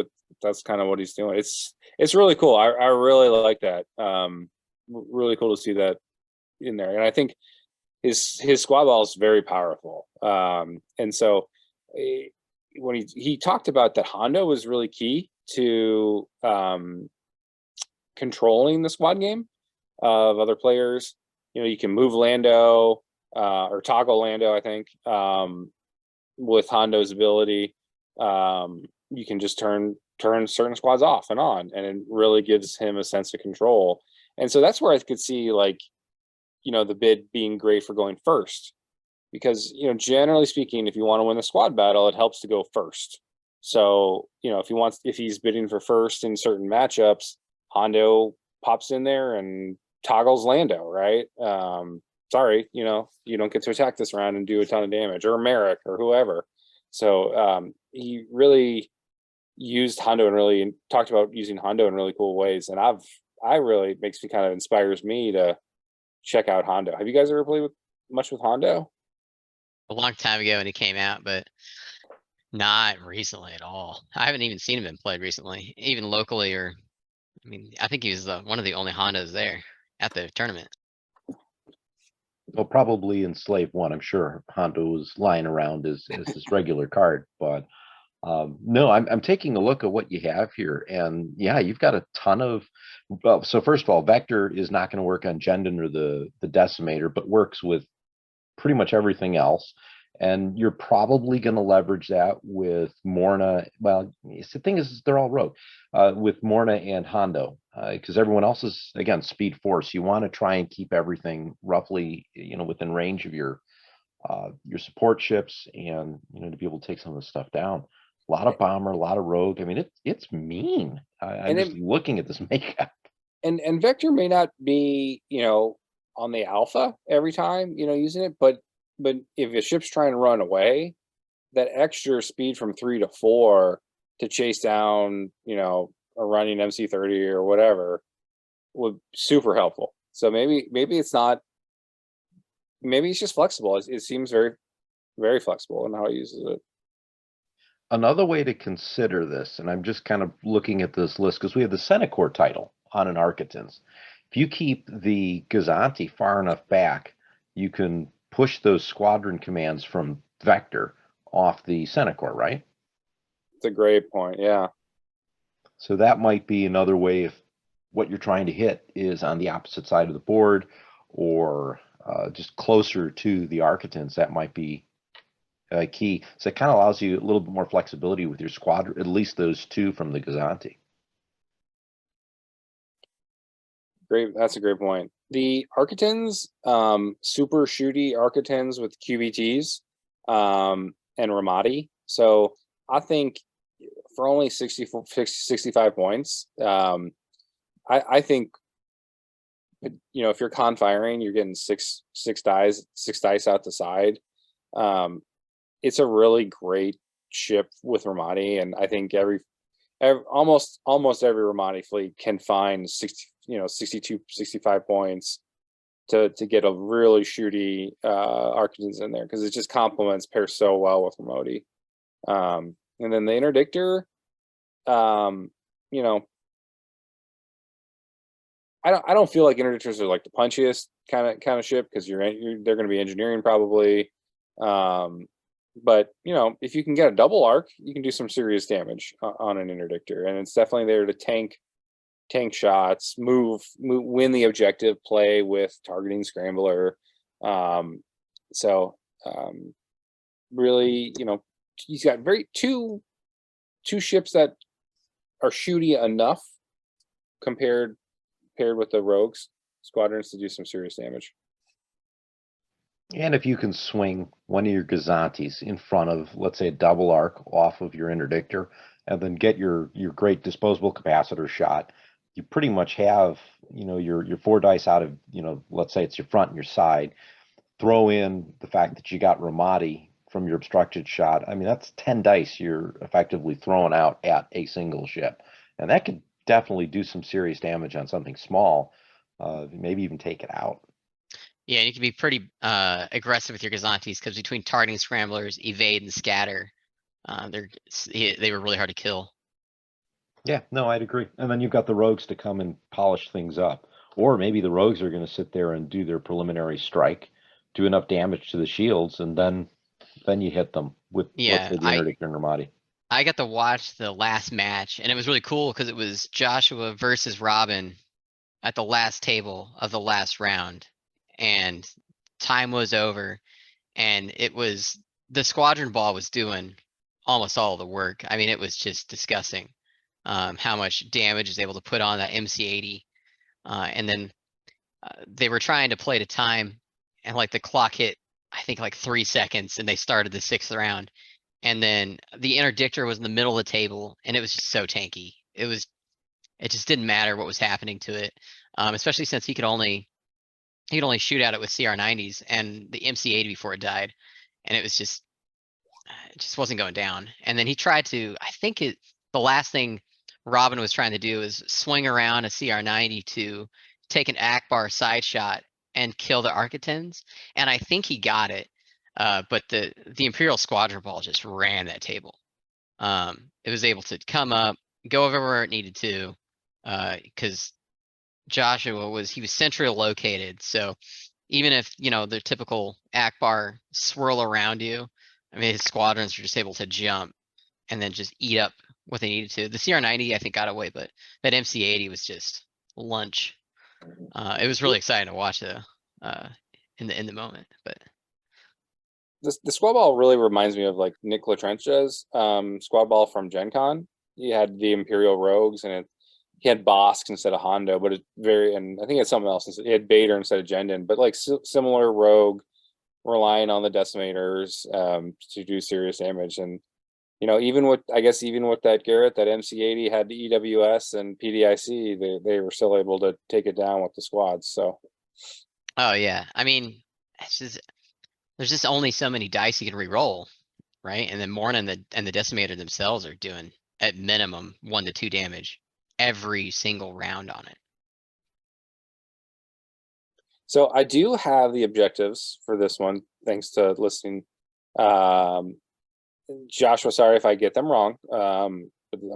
kind of what he's doing. It's really cool. I really like that. Really cool to see that in there, and I think his squad ball is very powerful. And so when he talked about that, Hondo was really key to controlling the squad game of other players. You can move Lando or toggle Lando, I think, with Hondo's ability. You can just turn certain squads off and on, and it really gives him a sense of control. And so that's where I could see like, the bid being great for going first, because, generally speaking, if you want to win a squad battle, it helps to go first. So, if he's bidding for first in certain matchups, Hondo pops in there and toggles Lando, right? Sorry, you don't get to attack this round and do a ton of damage, or Merrick or whoever. So he really used Hondo and really talked about using Hondo in really cool ways. And I really makes me kind of inspires me to check out Hondo. Have you guys ever played much with Hondo? A long time ago when he came out, but not recently at all. I haven't even seen him been played recently, even locally, or I mean, I think he was one of the only Hondas there at the tournament. Well, probably in Slave One, I'm sure Hondo was lying around as his regular card, but no, I'm taking a look at what you have here, and yeah, you've got a ton of. Well, so first of all, Vector is not going to work on Jendon or the Decimator, but works with pretty much everything else. And you're probably going to leverage that with Morna. Well, the thing is, they're all rogue with Morna and Hondo, because everyone else is, again, speed force. You want to try and keep everything roughly, within range of your support ships, and to be able to take some of the stuff down. A lot of bomber, a lot of rogue. I mean, it's mean. I'm just looking at this makeup. And Vector may not be, on the alpha every time, using it, but if a ship's trying to run away, that extra speed from 3 to 4 to chase down, a running MC30 or whatever would super helpful. So maybe it's not. Maybe it's just flexible. It seems very, very flexible in how he uses it. Another way to consider this, and I'm just kind of looking at this list because we have the Senecor title on an Architans. If you keep the Gazanti far enough back, you can push those squadron commands from Vector off the Senecor, right? It's a great point, yeah. So that might be another way if what you're trying to hit is on the opposite side of the board, or just closer to the Architans. That might be key. So it kind of allows you a little bit more flexibility with your squadron, at least those two from the Gazanti. Great, that's a great point. The Architans, super shooty Architans with QBTs, and Ramadi. So I think for only 65 points, I think, if you're con firing, you're getting six dice out the side. It's a really great ship with Ramadi, and I think almost every Ramadi fleet can find 62, 65 points to get a really shooty Architans in there, because it just pairs so well with Ramadi. And then the Interdictor, I don't feel like Interdictors are like the punchiest kind of ship, because they're going to be engineering probably. But if you can get a double arc, you can do some serious damage on an Interdictor, and it's definitely there to tank shots, win the objective play with targeting scrambler. Really, he's got two ships that are shooty enough paired with the rogues squadrons to do some serious damage. And if you can swing one of your Gazantis in front of, let's say, a double arc off of your Interdictor, and then get your great disposable capacitor shot, you pretty much have, your 4 dice out of, let's say it's your front and your side. Throw in the fact that you got Ramadi from your obstructed shot. I mean, that's 10 dice you're effectively throwing out at a single ship. And that could definitely do some serious damage on something small, maybe even take it out. Yeah, you can be pretty aggressive with your Gazantis, because between targeting scramblers, evade, and scatter, they were really hard to kill. Yeah, no, I'd agree. And then you've got the rogues to come and polish things up. Or maybe the rogues are going to sit there and do their preliminary strike, do enough damage to the shields, and then you hit them with, let's say, the Interdictor and Ramadi. I got to watch the last match, and it was really cool because it was Joshua versus Robin at the last table of the last round, and time was over, and the squadron ball was doing almost all the work. I mean, it was just disgusting how much damage is able to put on that MC80. And then they were trying to play to time, and like the clock hit, I think like 3 seconds, and they started the 6th round. And then the interdictor was in the middle of the table, and it was just so tanky. It just didn't matter what was happening to it, especially since he could only shoot at it with CR90s and the MC80 before it died, and it just wasn't going down. And then he tried to, I think the last thing Robin was trying to do is swing around a CR90 to take an Akbar side shot and kill the Architens, and I think he got it. But the Imperial Squadron Ball just ran that table. It was able to come up, go everywhere it needed to, because Joshua was centrally located. So even if, the typical Akbar swirl around you, I mean, his squadrons are just able to jump and then just eat up what they needed to. The CR90, I think, got away, but that MC80 was just lunch. It was really exciting to watch in the moment, but. The squad ball really reminds me of like Nick Latrencha's squad ball from Gen Con. He had the Imperial Rogues, and he had Bosk instead of Hondo, but and I think it's something else. He had Bader instead of Jendon, but like similar rogue, relying on the decimators to do serious damage. And even with that Garrett, that MC80 had the EWS and PDIC, they were still able to take it down with the squads. So, oh yeah, I mean, there's just only so many dice you can re-roll, right? And then Morn and the Decimator themselves are doing at minimum 1 to 2 damage every single round on it. So I do have the objectives for this one, thanks to listening. Joshua, sorry if I get them wrong. I'm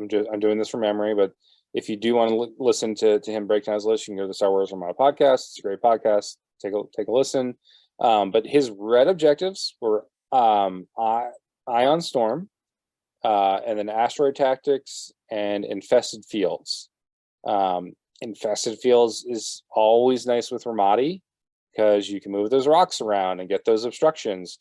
doing this from memory, but if you do want to listen to him break down his list, you can go to the Star Wars Armada podcast. It's a great podcast. Take a listen. But his red objectives were Ion Storm, and then Asteroid Tactics and Infested Fields. Infested Fields is always nice with Ramadi because you can move those rocks around and get those obstructions.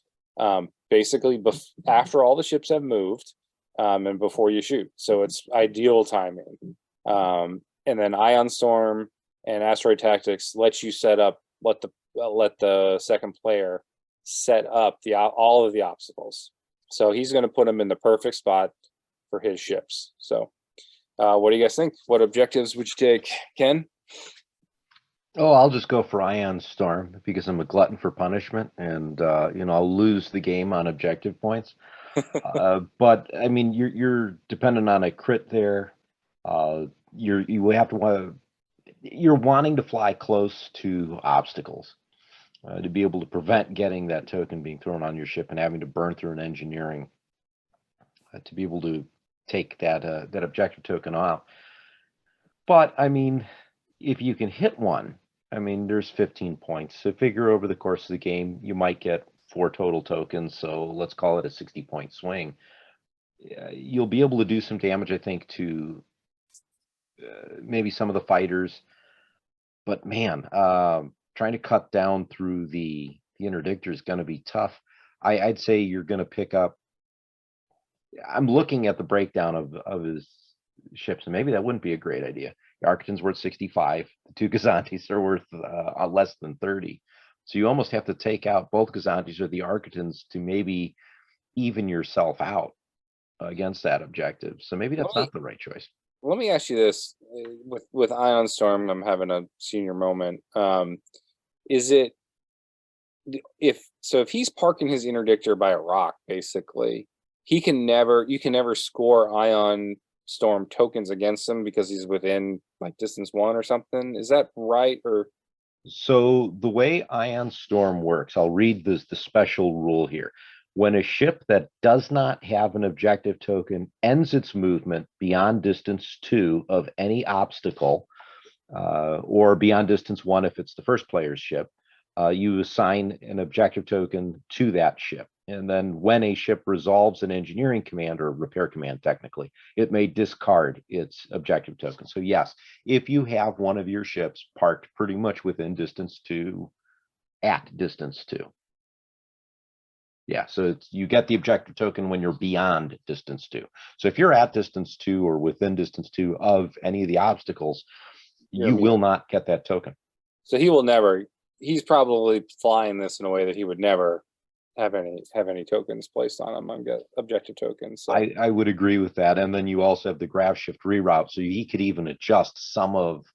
Basically, after all the ships have moved, and before you shoot, so it's ideal timing. And then Ion Storm and Asteroid Tactics lets you set up let the second player set up all of the obstacles. So he's going to put him in the perfect spot for his ships. So what do you guys think? What objectives would you take, Ken? Oh, I'll just go for Ion Storm because I'm a glutton for punishment, and I'll lose the game on objective points. But I mean, you're dependent on a crit there. You're wanting to fly close to obstacles to be able to prevent getting that token being thrown on your ship and having to burn through an engineering to be able to take that objective token off. But I mean, if you can hit one, I mean, there's 15 points. So figure over the course of the game, you might get 4 total tokens. So let's call it a 60-point swing. You'll be able to do some damage, I think, to maybe some of the fighters. But man, trying to cut down through the interdictor is going to be tough. I'd say you're going to pick up. I'm looking at the breakdown of his ships, and maybe that wouldn't be a great idea. The Architect's worth 65. The 2 Gazantes are worth less than 30. So you almost have to take out both Gazantes or the Architects to maybe even yourself out against that objective. So maybe that's not the right choice. Let me ask you this: with Ion Storm, I'm having a senior moment. Is it if he's parking his interdictor by a rock, basically, you can never score Ion Storm tokens against him because he's within like distance 1 or something. Is that right? Or so the way Ion Storm works, I'll read the special rule here. When a ship that does not have an objective token ends its movement beyond distance 2 of any obstacle, or beyond distance 1 if it's the first player's ship, you assign an objective token to that ship. And then when a ship resolves an engineering command or repair command, technically, it may discard its objective token. So yes, if you have one of your ships parked pretty much within distance 2, at distance 2. Yeah, so you get the objective token when you're beyond distance 2. So if you're at distance 2 or within distance 2 of any of the obstacles, You will not get that token. So he will never. He's probably flying this in a way that he would never have any tokens placed on him on objective tokens. So. I would agree with that. And then you also have the graph shift reroute, so he could even adjust some of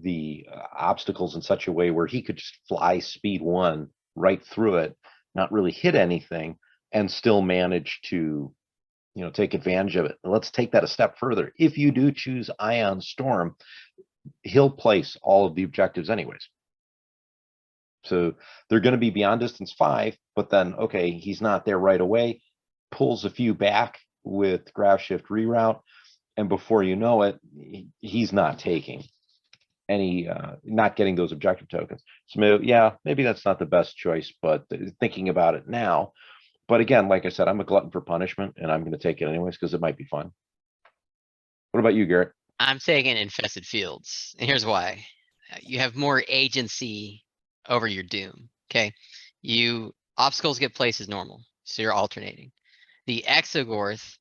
the obstacles in such a way where he could just fly speed 1 right through it, not really hit anything, and still manage to, take advantage of it. And let's take that a step further. If you do choose Ion Storm, he'll place all of the objectives anyways. So they're going to be beyond distance 5, but then, okay, he's not there right away, pulls a few back with graph shift reroute, and before you know it, he's not taking any, not getting those objective tokens. So yeah, maybe that's not the best choice, but thinking about it now. But again, like I said, I'm a glutton for punishment, and I'm going to take it anyways because it might be fun. What about you, Garrett? I'm taking Infested Fields, and here's why. You have more agency over your doom. Okay, obstacles get placed as normal, so you're alternating. The Exogorth,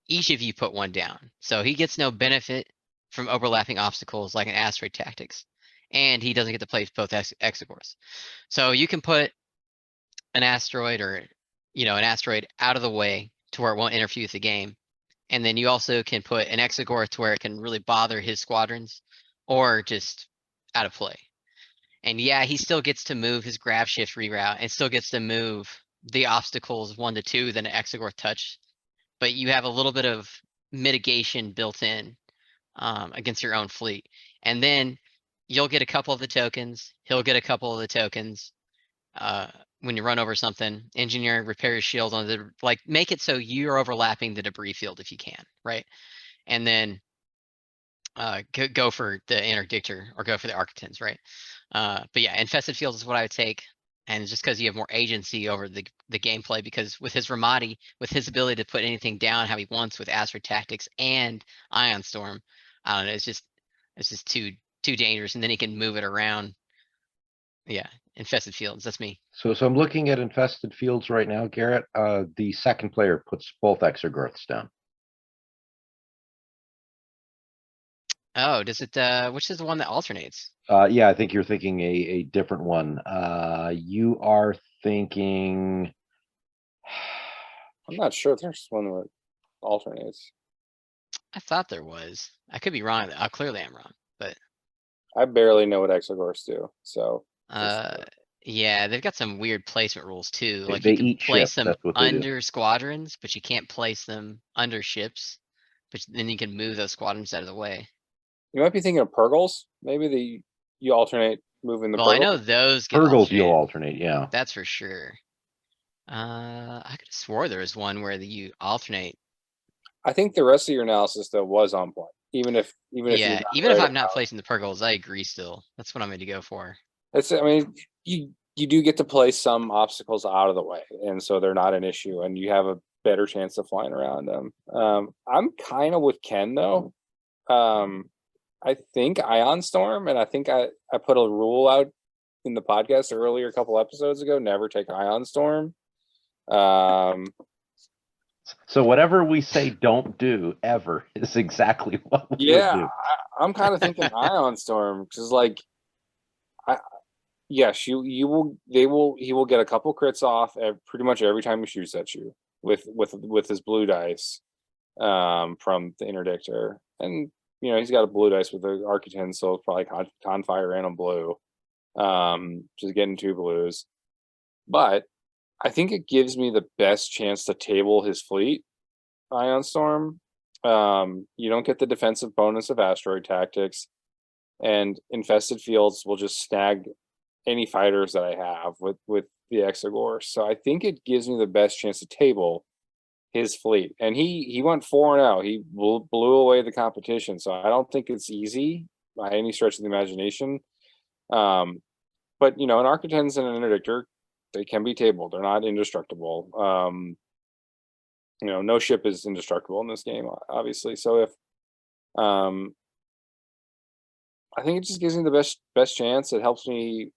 each of you put 1 down, so he gets no benefit from overlapping obstacles like an asteroid tactics, and he doesn't get to place both Exogorths. So you can put an asteroid or an asteroid out of the way to where it won't interfere with the game, and then you also can put an Exogorth to where it can really bother his squadrons or just out of play. And yeah, he still gets to move his graph shift reroute and still gets to move the obstacles 1 to 2 than an Exogorth touch, but you have a little bit of mitigation built in against your own fleet. And then you'll get a couple of the tokens, he'll get a couple of the tokens. When you run over something, engineer, repair your shield on the, make it so you're overlapping the debris field if you can, right? And then go for the interdictor or go for the Architects, right? But yeah, Infested Fields is what I would take. And just because you have more agency over the gameplay, because with his Ramadi, with his ability to put anything down how he wants with Asteroid Tactics and Ion Storm, I don't know, it's just too dangerous, and then he can move it around. Yeah, Infested Fields, that's me. So I'm looking at Infested Fields right now, Garrett. The second player puts both Exogorths down. Oh, does it, which is the one that alternates? Yeah, I think you're thinking a different one. You are thinking. I'm not sure if there's one where it alternates. I thought there was. I could be wrong. Clearly I'm wrong, but I barely know what Exogorths do, so. yeah, they've got some weird placement rules too. Like They you can eat place ships, them that's what they do. under squadrons, but you can't place them under ships. But then you can move those squadrons out of the way. You might be thinking of Purgles. Maybe you alternate moving the. Well, I know those get Purgles you'll alternated. alternate, yeah. That's for sure. I could have swore there was one where you alternate. I think the rest of your analysis though was on point. Even if Yeah, even if I'm not placing the Purgles, I agree still. That's what I'm going to go for. I mean, you do get to place some obstacles out of the way, and so they're not an issue, and you have a better chance of flying around them. I'm kind of with Ken though. I think Ion Storm, and I think I put a rule out in the podcast earlier, a couple episodes ago, never take Ion Storm. So whatever we say don't do ever is exactly what we would do. I'm kind of thinking Ion Storm, because yes, he will get a couple crits off pretty much every time he shoots at you with his blue dice from the interdictor, and he's got a blue dice with the Architects, so it's probably Confire and a blue, just getting 2 blues. But I think it gives me the best chance to table his fleet, Ion Storm. You don't get the defensive bonus of Asteroid Tactics, and Infested Fields will just snag any fighters that I have with the Exogorth. So I think it gives me the best chance to table his fleet. And he went 4-0. He blew away the competition. So I don't think it's easy by any stretch of the imagination. But an Architects and an Interdictor, they can be tabled. They're not indestructible. No ship is indestructible in this game, obviously. So if I think it just gives me the best chance. It helps me,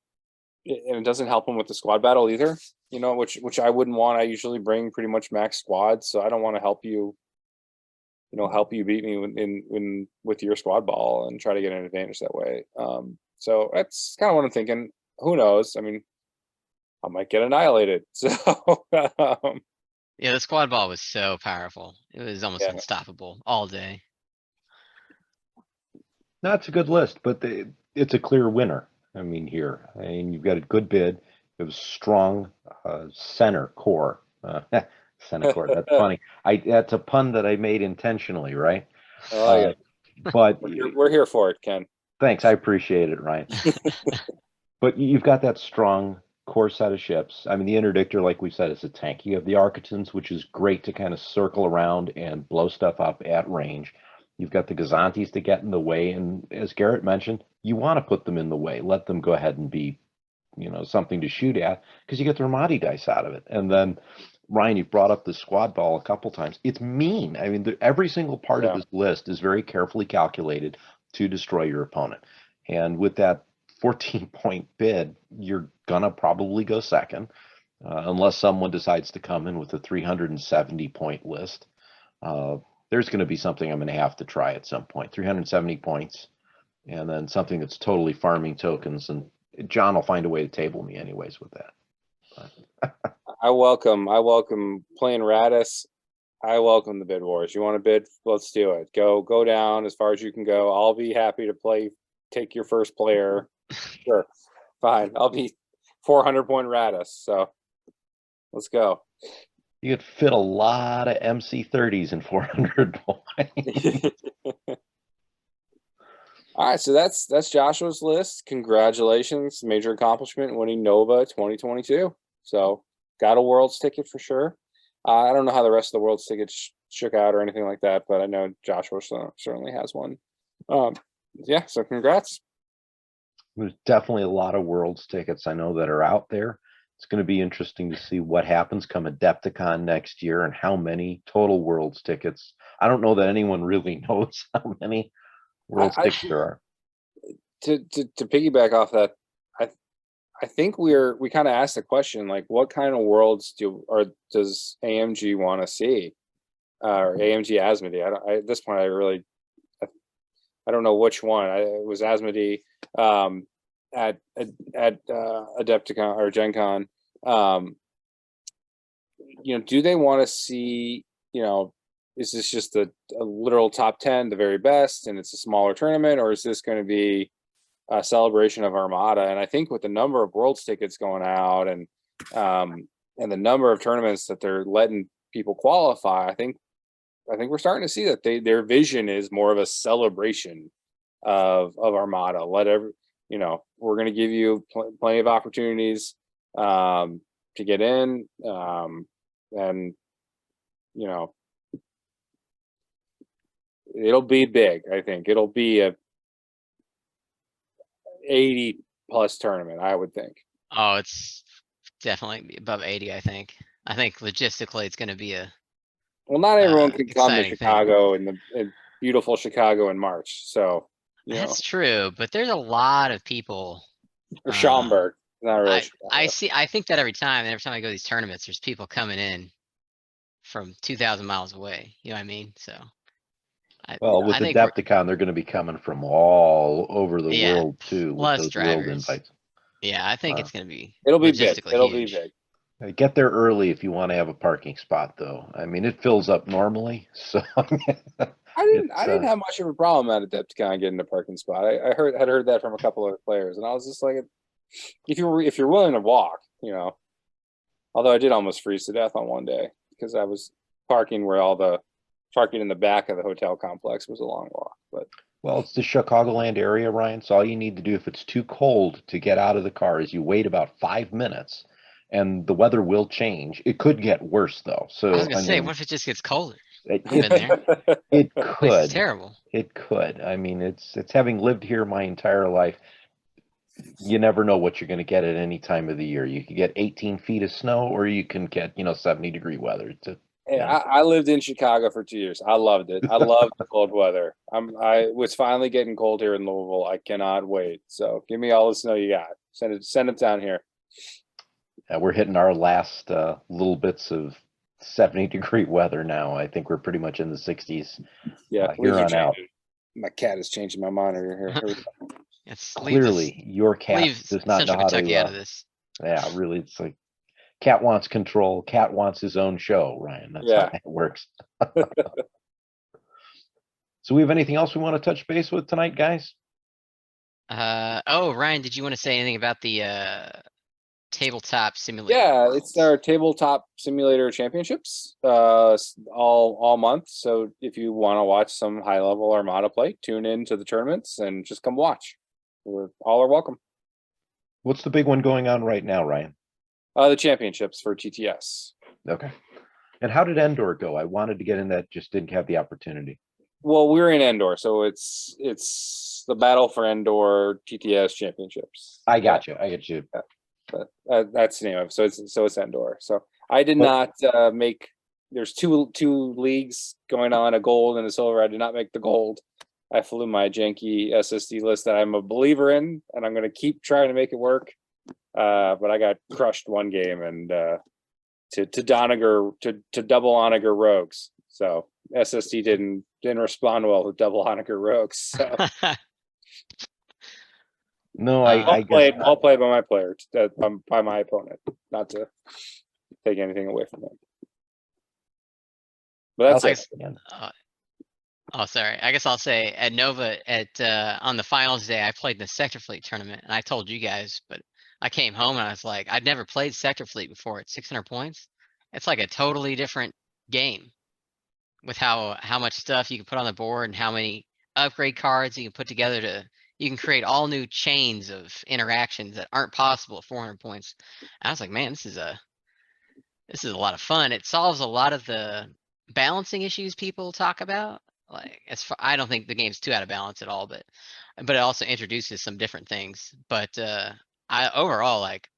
and it doesn't help him with the squad battle either. Which I wouldn't want. I usually bring pretty much max squads, so I don't want to help you help you beat me with your squad ball and try to get an advantage that way. So that's kind of what I'm thinking. Who knows? I mean, I might get annihilated. So Yeah, the squad ball was so powerful. It was almost Yeah. unstoppable all day. That's a good list, but it's a clear winner. I mean, here, I mean, you've got a good bid. It was strong center core. Center core. That's funny. That's a pun that I made intentionally, right? oh yeah, But we're here for it, Ken. thanks, I appreciate it, Ryan. But you've got that strong core set of ships. I mean, the interdictor, like we said, is a tank. You have the Architons, which is great to kind of circle around and blow stuff up at range. You've got the Gazantes to get in the way, and as Garrett mentioned, you want to put them in the way. Let them go ahead and be, something to shoot at because you get the Ramadi dice out of it. And then, Ryan, you've brought up the squad ball a couple times. It's mean. I mean, every single part of this list is very carefully calculated to destroy your opponent. And with that 14-point bid, you're gonna probably go second, unless someone decides to come in with a 370-point list. There's going to be something I'm going to have to try at some point. 370 points, and then something that's totally farming tokens. And John will find a way to table me anyways with that. I welcome playing Radis. I welcome the bid wars. You want to bid? Let's do it. Go down as far as you can go. I'll be happy to take your first player. Sure, fine. I'll be 400-point Radis. So let's go. You could fit a lot of MC30s in 400 points. All right, so that's Joshua's list. Congratulations, major accomplishment, winning Nova 2022. So got a Worlds ticket for sure. I don't know how the rest of the Worlds tickets shook out or anything like that, but I know Joshua certainly has one. Yeah, so congrats. There's definitely a lot of Worlds tickets I know that are out there. It's going to be interesting to see what happens come Adepticon next year and how many total Worlds tickets. I don't know that anyone really knows how many Worlds tickets there are. To piggyback off that, I think we kind of asked the question, like, what kind of Worlds does AMG want to see, or AMG Asmodee? At this point, I don't know which one. It was Asmodee at Adepticon or Gen Con. Do they want to see, is this just a literal top 10, the very best, and it's a smaller tournament, or is this going to be a celebration of Armada? And I think with the number of Worlds tickets going out and the number of tournaments that they're letting people qualify, I think we're starting to see that their vision is more of a celebration of Armada. We're going to give you plenty of opportunities to get in, and it'll be big. I think it'll be a 80+ tournament, I would think. Oh, it's definitely above 80, I think. I think logistically it's going to be well, not everyone can come to exciting Chicago in beautiful Chicago in March. So that's true, but there's a lot of people. Or Schaumburg. Not really. I think that every time I go to these tournaments, there's people coming in from 2,000 miles away. You know what I mean? So. With Adepticon, they're going to be coming from all over the world too. Plus with those drivers. World invites. Yeah, I think it's going to be. It'll be big. It'll be big. Get there early if you want to have a parking spot, though. I mean, it fills up normally, so. I didn't have much of a problem at Adepticon getting a parking spot. I had heard that from a couple of players, and I was just like, if you're willing to walk, Although I did almost freeze to death on one day because I was parking in the back of the hotel complex was a long walk. But well, it's the Chicagoland area, Ryan. So all you need to do if it's too cold to get out of the car is you wait about 5 minutes, and the weather will change. It could get worse though. So I was gonna say, what if it just gets colder? It could. It's terrible. It could. I mean, it's having lived here my entire life. You never know what you're going to get at any time of the year. You could get 18 feet of snow, or you can get 70-degree weather. I lived in Chicago for 2 years. I loved it. I loved the cold weather. I was finally getting cold here in Louisville. I cannot wait. So give me all the snow you got. Send it down here. We're hitting our last little bits of 70-degree weather now. I think we're pretty much in the 60s Yeah, here leaves are on out. changing. My cat is changing my monitor here. Here we go. It's Clearly, your cat leave does not know Central how Kentucky to. out of this. Yeah, really, it's like cat wants control. Cat wants his own show, Ryan. That's Yeah. how it works. So we have anything else we want to touch base with tonight, guys? Oh, Ryan, did you want to say anything about the tabletop simulator? Yeah, worlds? it's our tabletop simulator championships all month. So if you want to watch some high level Armada play, tune in to the tournaments and just come watch. We're all are welcome. What's the big one going on right now, Ryan? The championships for TTS. Okay. And how did Endor go? I wanted to get in that, just didn't have the opportunity. Well, we're in Endor, so it's the Battle for Endor TTS championships. I got you. I get you. But that's the name of it. So it's Endor. So I did not make. There's two leagues going on, a gold and a silver. I did not make the gold. I flew my janky SSD list that I'm a believer in, and I'm going to keep trying to make it work. But I got crushed one game, and to Doniger to double Onager rogues. So SSD didn't respond well to double Onager rogues. So. No, I'll I play guess by my player, by my opponent, not to take anything away from them. But that's it. Oh, sorry. I guess I'll say at Nova on the finals day, I played in the Sector Fleet tournament, and I told you guys, but I came home and I was like, I'd never played Sector Fleet before at 600 points. It's like a totally different game with how much stuff you can put on the board and how many upgrade cards you can put together you can create all new chains of interactions that aren't possible at 400 points. And I was like, man, this is a lot of fun. It solves a lot of the balancing issues people talk about. Like, I don't think the game's too out of balance at all, but it also introduces some different things. But I overall, like,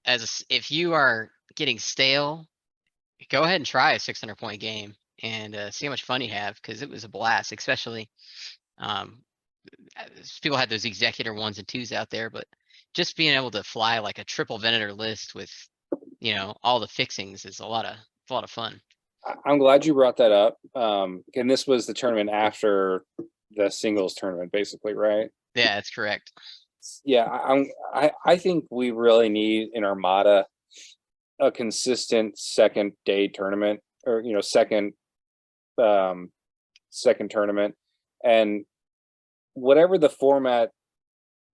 if you are getting stale, go ahead and try a 600 point game and see how much fun you have, because it was a blast. Especially people had those executor 1s and 2s out there, but just being able to fly like a triple Venator list with all the fixings is a lot of fun. I'm glad you brought that up. And this was the tournament after the singles tournament, basically, right? Yeah, that's correct. Yeah, I think we really need in Armada a consistent second day tournament, or second tournament, and whatever the format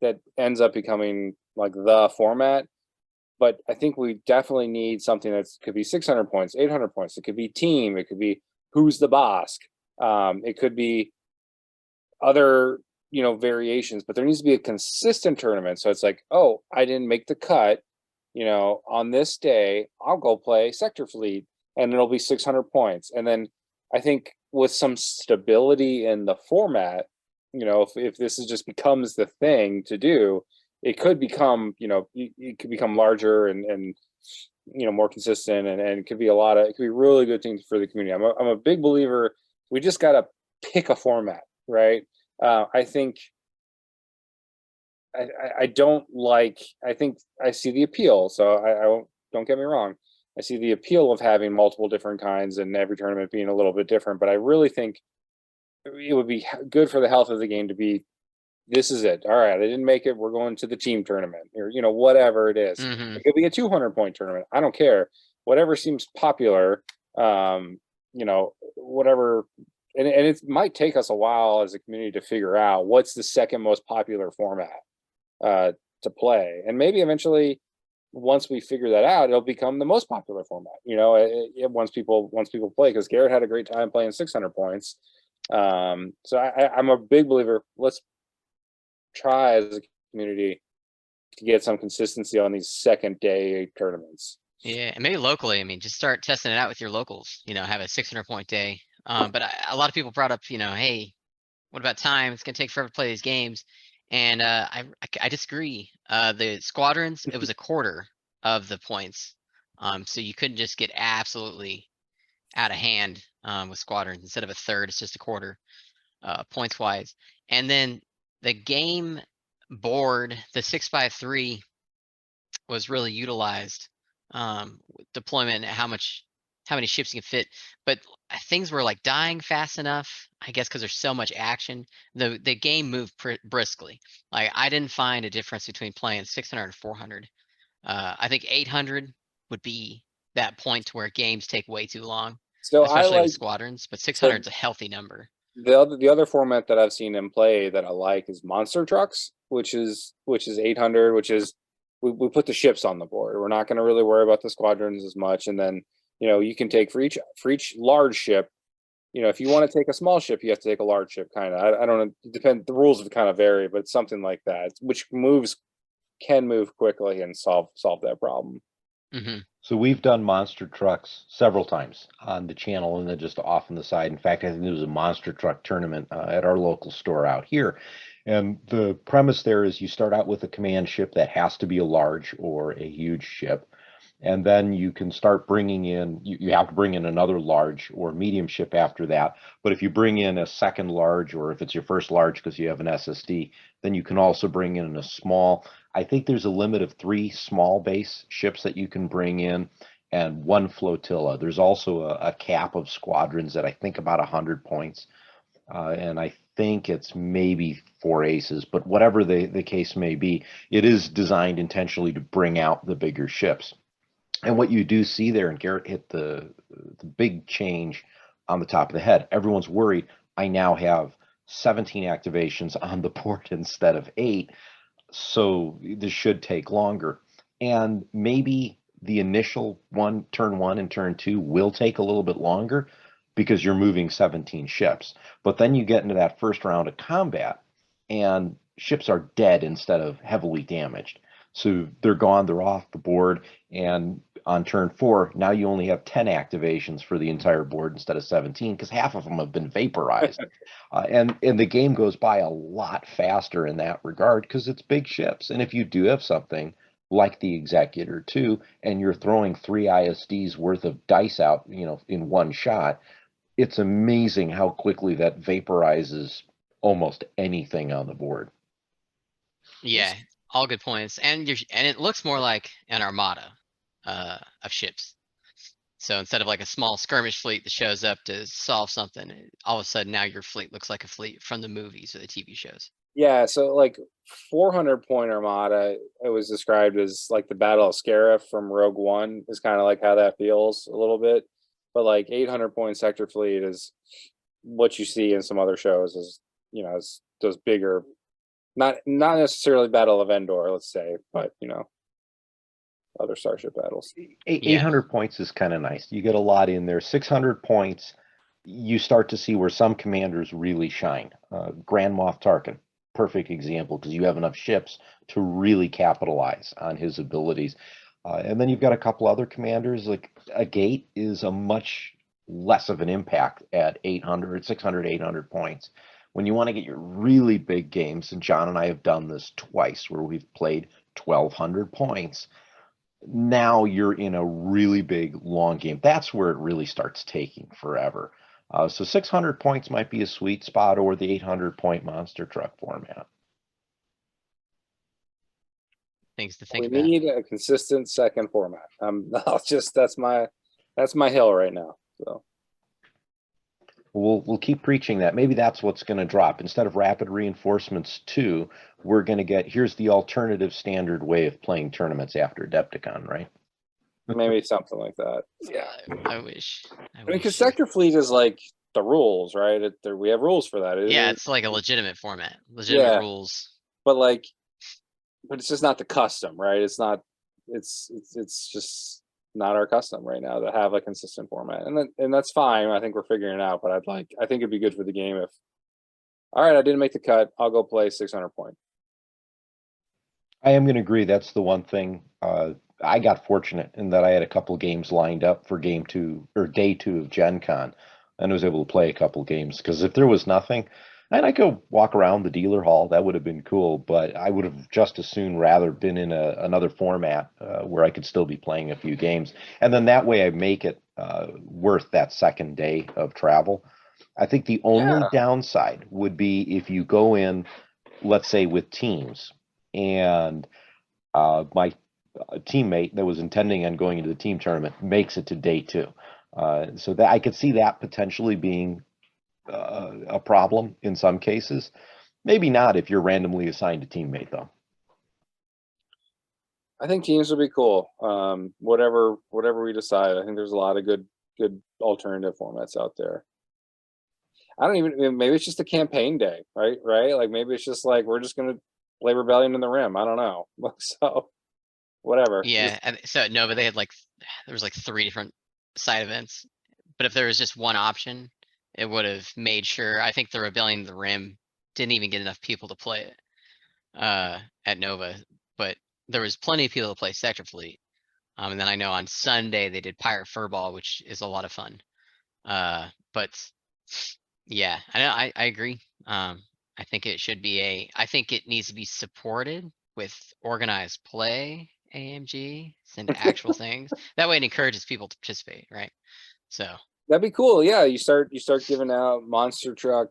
that ends up becoming like the format. But I think we definitely need something that could be 600 points, 800 points. It could be team. It could be who's the boss. It could be other, variations. But there needs to be a consistent tournament. So it's like, oh, I didn't make the cut. On this day, I'll go play Sector Fleet, and it'll be 600 points. And then I think with some stability in the format, if this just becomes the thing to do, it could become, it could become larger and more consistent, and it could be it could be really good things for the community. I'm a big believer. We just got to pick a format, right? I think I don't like. I think I see the appeal. So I don't get me wrong. I see the appeal of having multiple different kinds and every tournament being a little bit different. But I really think it would be good for the health of the game to be, this is it. All right, I didn't make it. We're going to the team tournament, or whatever it is. Mm-hmm. It could be a 200 point tournament. I don't care. Whatever seems popular. Whatever. And it might take us a while as a community to figure out what's the second most popular format to play, and maybe eventually, once we figure that out, it'll become the most popular format. Once people play, because Garrett had a great time playing 600 points. So I'm a big believer. Let's try as a community to get some consistency on these second day tournaments. Yeah, and maybe locally. I mean, just start testing it out with your locals. Have a 600 point day. But a lot of people brought up, hey, what about time? It's gonna take forever to play these games, and I disagree. The squadrons, it was a quarter of the points, so you couldn't just get absolutely out of hand with squadrons. Instead of a third, it's just a quarter points wise. And then the game board, the 6x3, was really utilized. Deployment, how how many ships you can fit, but things were like dying fast enough, I guess, because there's so much action. The game moved briskly. Like I didn't find a difference between playing 600 and 400. I think 800 would be that point to where games take way too long, So I especially like with squadrons. But so 600 is a healthy number. the other format that I've seen him play that I like is monster trucks, which is 800, which is we put the ships on the board. We're not going to really worry about the squadrons as much, and then you can take for each large ship. If you want to take a small ship, you have to take a large ship. Kind of, I don't know. It depends. The rules kind of vary, but it's something like that, which can move quickly and solve that problem. Hmm. So we've done monster trucks several times on the channel and then just off on the side. In fact, I think there was a monster truck tournament at our local store out here. And the premise there is you start out with a command ship that has to be a large or a huge ship. And then you can start bringing in, you have to bring in another large or medium ship after that. But if you bring in a second large, or if it's your first large because you have an SSD, then you can also bring in a small. I think there's a limit of 3 small base ships that you can bring in and 1 flotilla. There's also a cap of squadrons at I think about 100 points. And I think it's maybe 4 aces, but whatever the case may be, it is designed intentionally to bring out the bigger ships. And what you do see there, and Garrett hit the big change on the top of the head. Everyone's worried. I now have 17 activations on the board instead of 8, so this should take longer. And maybe the initial turn 1 and turn 2 will take a little bit longer because you're moving 17 ships. But then you get into that first round of combat, and ships are dead instead of heavily damaged. So they're gone, they're off the board, and on turn 4, now you only have 10 activations for the entire board instead of 17 because half of them have been vaporized. And the game goes by a lot faster in that regard because it's big ships. And if you do have something like the Executor too, and you're throwing 3 ISDs worth of dice out, in one shot, it's amazing how quickly that vaporizes almost anything on the board. Yeah, all good points. And it looks more like an armada of ships. So instead of like a small skirmish fleet that shows up to solve something, all of a sudden now your fleet looks like a fleet from the movies or the TV shows. Yeah, so like 400-point armada, it was described as like the Battle of Scarif from Rogue One is kind of like how that feels a little bit. But like 800-point sector fleet is what you see in some other shows is is those bigger, not necessarily Battle of Endor, let's say, but other starship battles. 800 points is kind of nice. You get a lot in there. 600 points, you start to see where some commanders really shine. Grand Moff Tarkin, perfect example, because you have enough ships to really capitalize on his abilities. And then you've got a couple other commanders, like a Gate is a much less of an impact at 600, 800 points. When you want to get your really big games, and John and I have done this twice where we've played 1,200 points, now you're in a really big long game. That's where it really starts taking forever. So 600 points might be a sweet spot, or the 800-point monster truck format. Things to think We about. need a consistent second format. That's my hill right now. So We'll keep preaching that. Maybe that's what's going to drop. Instead of rapid reinforcements 2, we're going to get, here's the alternative standard way of playing tournaments after Adepticon, right? maybe something like that. Yeah, I wish. I mean, because sector fleet is like the rules, right? We have rules for that. It's like a legitimate format, legitimate rules. But it's just not the custom, right? It's not. It's just not our custom right now to have a consistent format, and that's fine. I think we're figuring it out. But I think it'd be good for the game if. All right, I didn't make the cut. I'll go play 600 point. I am going to agree. That's the one thing. I got fortunate in that I had a couple games lined up for game 2 or day 2 of Gen Con, and was able to play a couple games. Because if there was nothing, and I could walk around the dealer hall, that would have been cool. But I would have just as soon rather been in another format where I could still be playing a few games, and then that way I make it worth that second day of travel. I think the only downside would be if you go in, let's say, with teams, and my teammate that was intending on going into the team tournament makes it to day 2. So that I could see that potentially being a problem in some cases. Maybe not if you're randomly assigned a teammate, though. I think teams would be cool. Whatever we decide, I think there's a lot of good alternative formats out there. I don't even, maybe it's just a campaign day, right? Like maybe it's just like we're just gonna play Rebellion in the Rim. I don't know. So whatever. Yeah, and so at Nova they had like there was like 3 different side events, but if there was just one option, it would have made sure. I think the Rebellion of the Rim didn't even get enough people to play it at Nova, but there was plenty of people to play Sector Fleet. And then I know on Sunday they did Pirate Furball, which is a lot of fun. But yeah, I agree. I think it should be I think it needs to be supported with organized play, AMG, send actual things. That way it encourages people to participate, right? So that'd be cool. Yeah, you start giving out monster truck,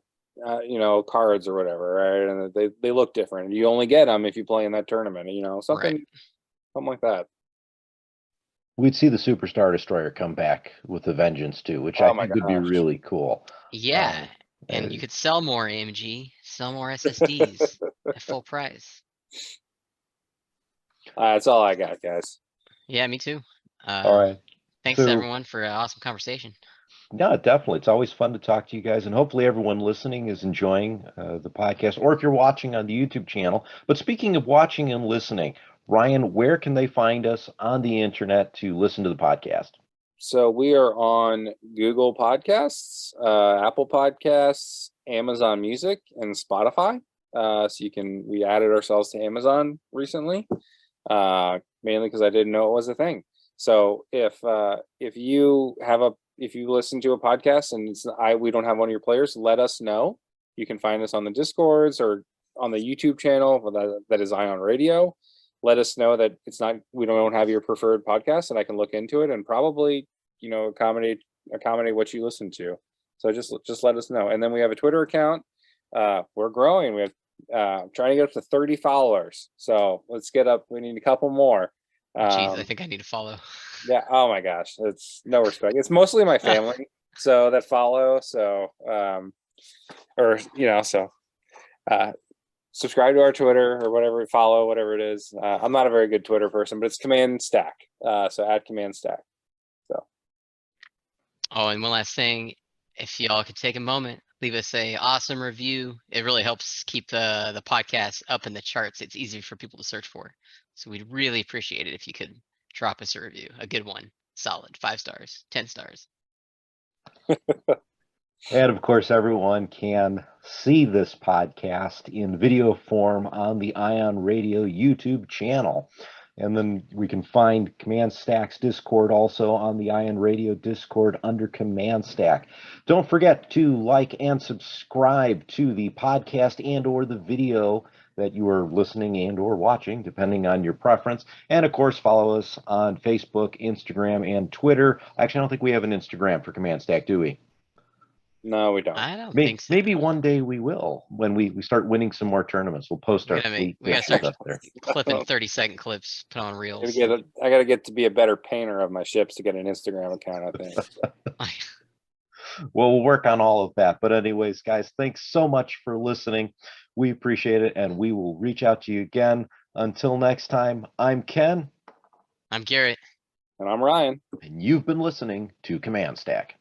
cards or whatever, right? And they look different. You only get them if you play in that tournament. Something like that. We'd see the Superstar Destroyer come back with a vengeance too, which I think would be really cool. Yeah, and you could sell more AMG, sell more SSDs at full price. That's all I got, guys. Yeah, me too. All right. Thanks everyone for an awesome conversation. No, definitely. It's always fun to talk to you guys, and hopefully everyone listening is enjoying the podcast, or if you're watching on the YouTube channel. But speaking of watching and listening, Ryan, where can they find us on the internet to listen to the podcast? So we are on Google Podcasts, Apple Podcasts, Amazon Music, and Spotify. We added ourselves to Amazon recently, mainly because I didn't know it was a thing. So if you listen to a podcast and we don't have one of your players, let us know. You can find us on the Discords or on the YouTube channel that is Ion Radio. Let us know that we don't have your preferred podcast, and I can look into it and probably, accommodate what you listen to. So just let us know. And then we have a Twitter account. We're growing. We have trying to get up to 30 followers. So let's get up. We need a couple more. Jeez, I think I need to follow. Yeah. Oh my gosh. It's no respect. It's mostly my family. So that follow. So, subscribe to our Twitter or whatever, follow whatever it is. I'm not a very good Twitter person, but it's Command Stack. So add Command Stack. So. Oh, and one last thing, if y'all could take a moment, leave us a awesome review. It really helps keep the podcast up in the charts. It's easy for people to search for. So we'd really appreciate it if you could drop us a review, a good one, solid, 5 stars, 10 stars. And of course, everyone can see this podcast in video form on the Ion Radio YouTube channel. And then we can find Command Stack's Discord also on the Ion Radio Discord under Command Stack. Don't forget to like and subscribe to the podcast and or the video that you are listening and or watching, depending on your preference. And of course, follow us on Facebook, Instagram, and Twitter. Actually, I don't think we have an Instagram for Command Stack, do we? No, we don't. I don't think so. Maybe one day we will. When we start winning some more tournaments, we'll post our fleet. We gotta start up there. clipping 30-second clips, put on reels. I gotta get to be a better painter of my ships to get an Instagram account, I think. Well, we'll work on all of that. But anyways, guys, thanks so much for listening. We appreciate it, and we will reach out to you again. Until next time, I'm Ken. I'm Garrett. And I'm Ryan. And you've been listening to Command Stack.